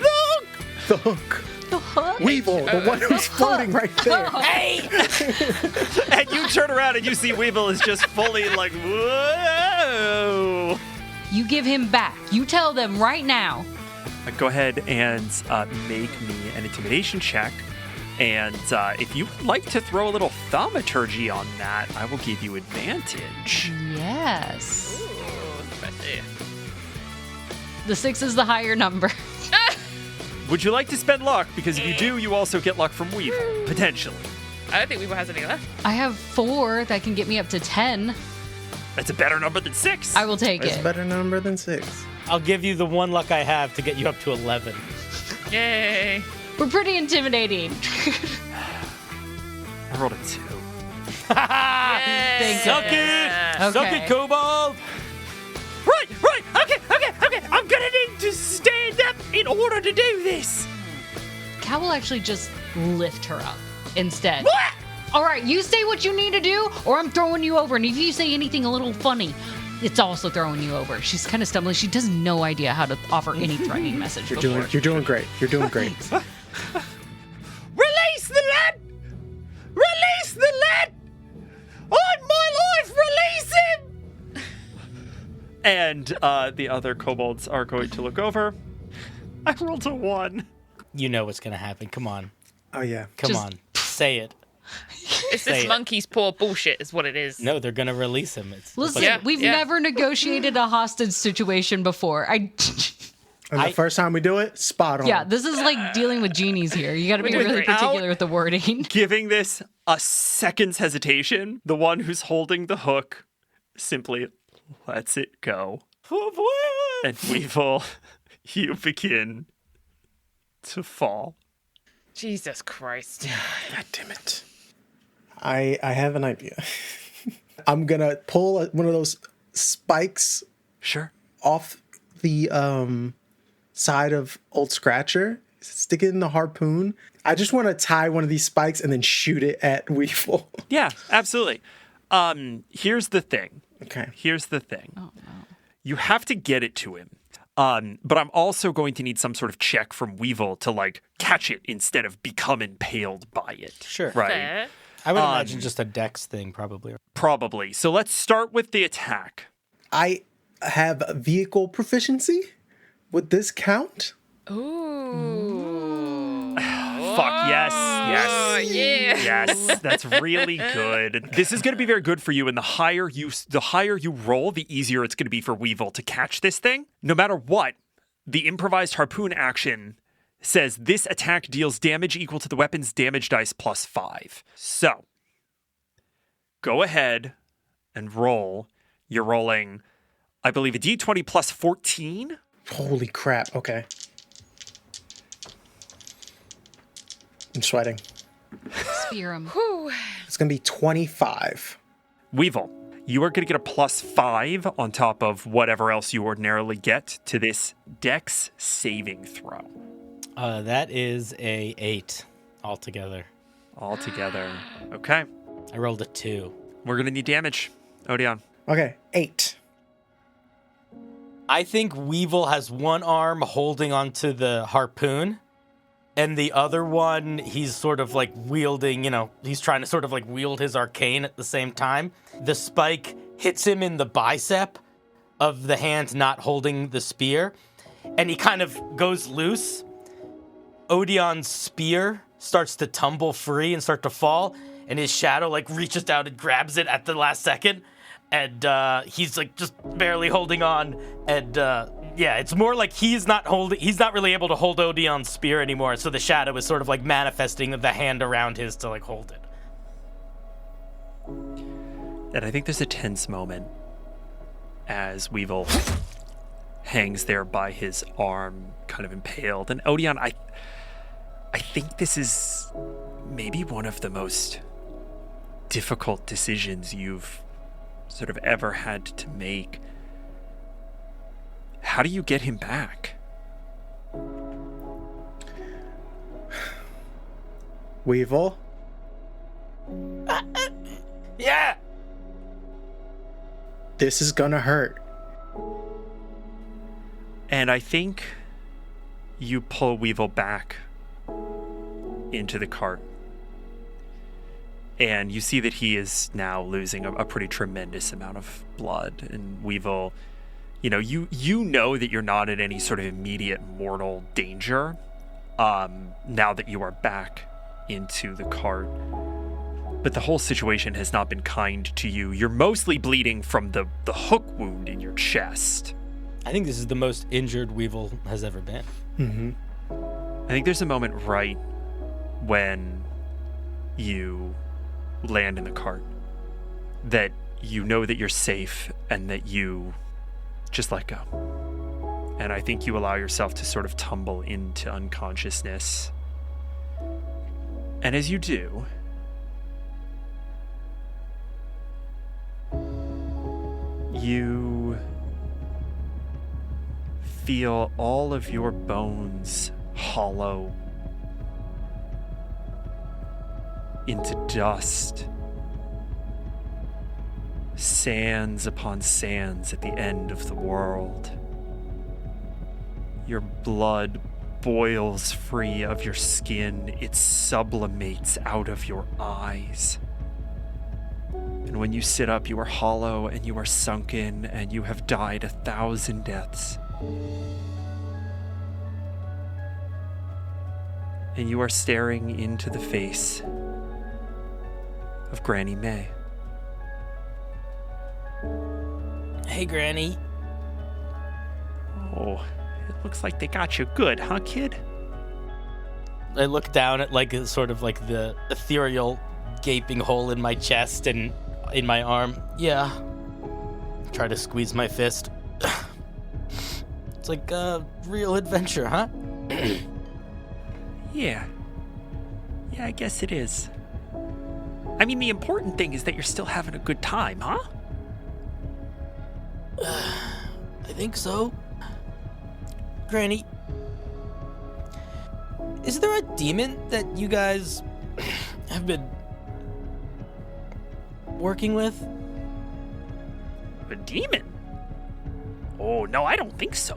The hook. The hook. The hook? Weevil, the one who's floating right there. Hey! And you turn around and you see Weevil is just fully like, whoa. You give him back. You tell them right now. Go ahead and make me an intimidation check. And if you would like to throw a little thaumaturgy on that, I will give you advantage. Yes. Ooh, spicy. The 6 is the higher number. Would you like to spend luck? Because if you do, you also get luck from Weevil, potentially. I don't think Weevil has any left. I have 4 that can get me up to 10. That's a better number than 6. I will take It's a it. better number than 6. I'll give you the one luck I have to get you up to 11. Yay. We're pretty intimidating. I rolled a 2. Thank Suck goodness. it! Okay. Suck it, Kobold! Right. Okay. I'm gonna need to stand up in order to do this. Cal will actually just lift her up instead. What? All right, you say what you need to do, or I'm throwing you over. And if you say anything a little funny, it's also throwing you over. She's kind of stumbling. She has no idea how to offer any threatening message. You're doing great. You're doing great. Release the lad! Release the lad! On my life, release him! And the other kobolds are going to look over. I rolled a 1. You know what's gonna happen. Come on. Oh, yeah. Come Just- on. Say it. It's Say this it. monkey's paw bullshit is what it is. No, they're gonna release him. Listen, Yeah, we've yeah. never negotiated a hostage situation before. And the first time we do it, spot on. Yeah, this is like dealing with genies here. You got to be doing really great. particular with the wording. Giving this a second's hesitation, the one who's holding the hook simply lets it go. And Weevil, you begin to fall. Jesus Christ. God damn it. I have an idea. I'm gonna pull one of those spikes Sure. off the side of Old Scratcher, stick it in the harpoon. I just want to tie one of these spikes and then shoot it at Weevil. Yeah, absolutely. Here's the thing. Okay. Here's the thing. Oh, no. You have to get it to him. But I'm also going to need some sort of check from Weevil to, like, catch it instead of become impaled by it. Sure. Right? Fair. I would imagine just a dex thing, probably. Probably. So let's start with the attack. I have vehicle proficiency. Would this count? Ooh. Fuck, yes. Oh, yeah. Yes, that's really good. This is going to be very good for you, and the higher you roll, the easier it's going to be for Weevil to catch this thing. No matter what, the improvised harpoon action says this attack deals damage equal to the weapon's damage dice plus 5. So, go ahead and roll. You're rolling, I believe, a d20 plus 14. Holy crap. Okay. I'm sweating. Spear him. It's going to be 25. Weevil, you are going to get a plus 5 on top of whatever else you ordinarily get to this dex saving throw. That is a 8 altogether. Okay. I rolled a 2. We're going to need damage. Odion. Okay, 8. I think Weevil has one arm holding onto the harpoon, and the other one, he's sort of like wielding, he's trying to sort of like wield his arcane at the same time. The spike hits him in the bicep of the hand not holding the spear, and he kind of goes loose. Odion's spear starts to tumble free and start to fall, and his shadow like reaches out and grabs it at the last second. And he's like just barely holding on, and it's more like he's not really able to hold Odion's spear anymore. So the shadow is sort of like manifesting the hand around his to like hold it. And I think there's a tense moment as Weevil hangs there by his arm, kind of impaled. And Odion, I think this is maybe one of the most difficult decisions you've sort of ever had to make. how do you get him back? Weevil? Yeah! This is gonna hurt. And I think you pull Weevil back into the cart. And you see that he is now losing a pretty tremendous amount of blood. And Weevil, you know that you're not in any sort of immediate mortal danger now that you are back into the cart. But the whole situation has not been kind to you. You're mostly bleeding from the hook wound in your chest. I think this is the most injured Weevil has ever been. Mm-hmm. I think there's a moment right when you land in the cart that you know that you're safe and that you just let go. And I think you allow yourself to sort of tumble into unconsciousness. And as you do, you feel all of your bones hollow into dust. Sands upon sands at the end of the world. Your blood boils free of your skin. It sublimates out of your eyes. And when you sit up, you are hollow and you are sunken and you have died 1,000 deaths. And you are staring into the face of Granny May. Hey, Granny. Oh, it looks like they got you good, huh, kid? I look down at like sort of like the ethereal gaping hole in my chest and in my arm. Yeah. Try to squeeze my fist. It's like a real adventure, huh? Yeah, I guess it is. I mean, the important thing is that you're still having a good time, huh? I think so. Granny, is there a demon that you guys have been working with? A demon? Oh, no, I don't think so.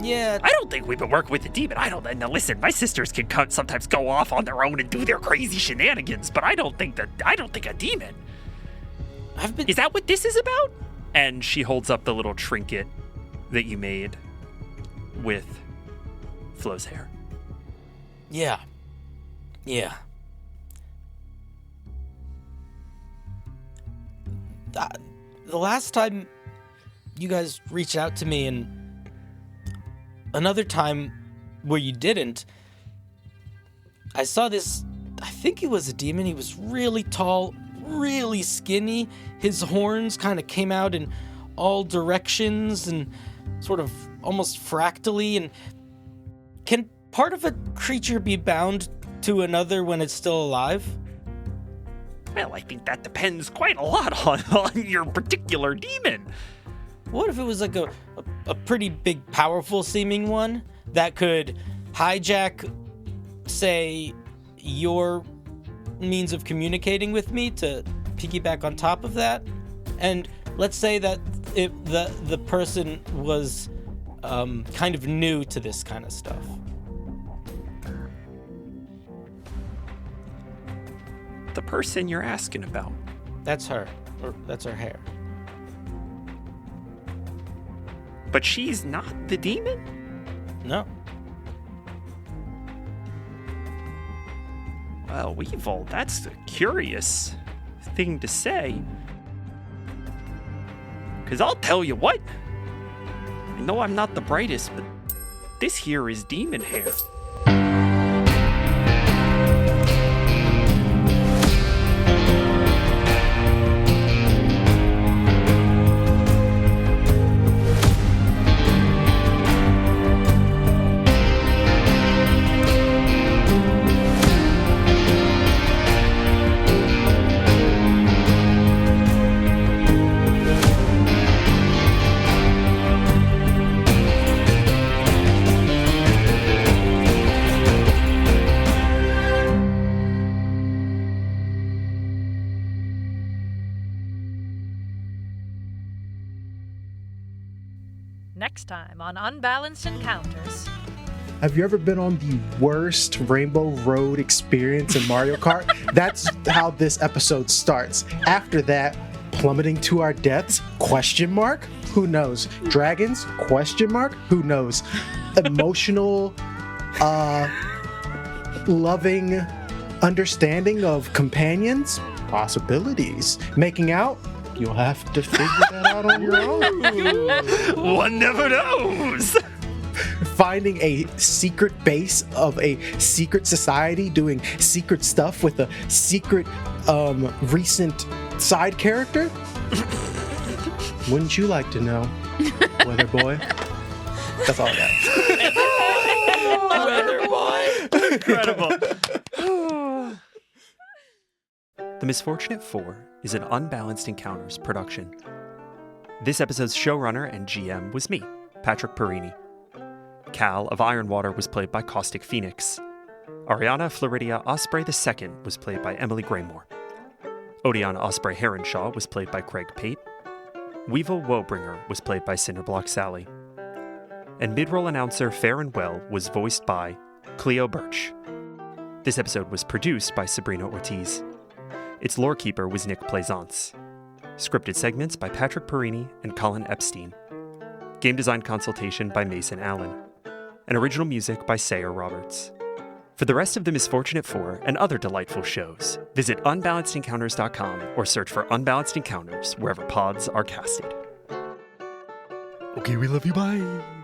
Yeah. I don't think we've been working with a demon. Now listen, my sisters can sometimes go off on their own and do their crazy shenanigans, but I don't think a demon. Is that what this is about? And she holds up the little trinket that you made with Flo's hair. Yeah. The last time you guys reached out to me and another time where you didn't, I saw this, I think he was a demon. He was really tall, really skinny. His horns kind of came out in all directions and sort of almost fractally. And can part of a creature be bound to another when it's still alive? Well, I think that depends quite a lot on your particular demon. What if it was like a pretty big, powerful seeming one that could hijack, say, your means of communicating with me to piggyback on top of that? And let's say that the person was kind of new to this kind of stuff. The person you're asking about. That's her. Or that's her hair. But she's not the demon? No. Well, Weevil, that's a curious thing to say. Because I'll tell you what. I know I'm not the brightest, but this here is demon hair. next time on Unbalanced Encounters. Have you ever been on the worst Rainbow Road experience in Mario Kart? That's how this episode starts. After that, plummeting to our deaths? Question mark? Who knows? Dragons? Question mark? Who knows? Emotional, loving understanding of companions? Possibilities. Making out? You'll have to figure that out on your own. One never knows. Finding a secret base of a secret society doing secret stuff with a secret recent side character? Wouldn't you like to know, Weather Boy? That's all I got. Weather Boy! Incredible. The Misfortunate Four is an Unbalanced Encounters production. This episode's showrunner and GM was me, Patrick Perini. Cal of Ironwater was played by Caustic Phoenix. Arianna Floridia Osprey II was played by Emily Graymore. Odion Osprey-Heronshaw was played by Craig Pate. Weevil Woebringer was played by Cinderblock Sally. And midroll announcer Ferrin Whel was voiced by Cleo Birch. This episode was produced by Sabrina Ortiz. Its Lorekeeper was Nick Plaisance. Scripted segments by Patrick Perini and Colin Epstein. Game design consultation by Mason Allen. And original music by Sayer Roberts. For the rest of the Misfortunate Four and other delightful shows, visit unbalancedencounters.com or search for Unbalanced Encounters wherever pods are casted. Okay, we love you. Bye.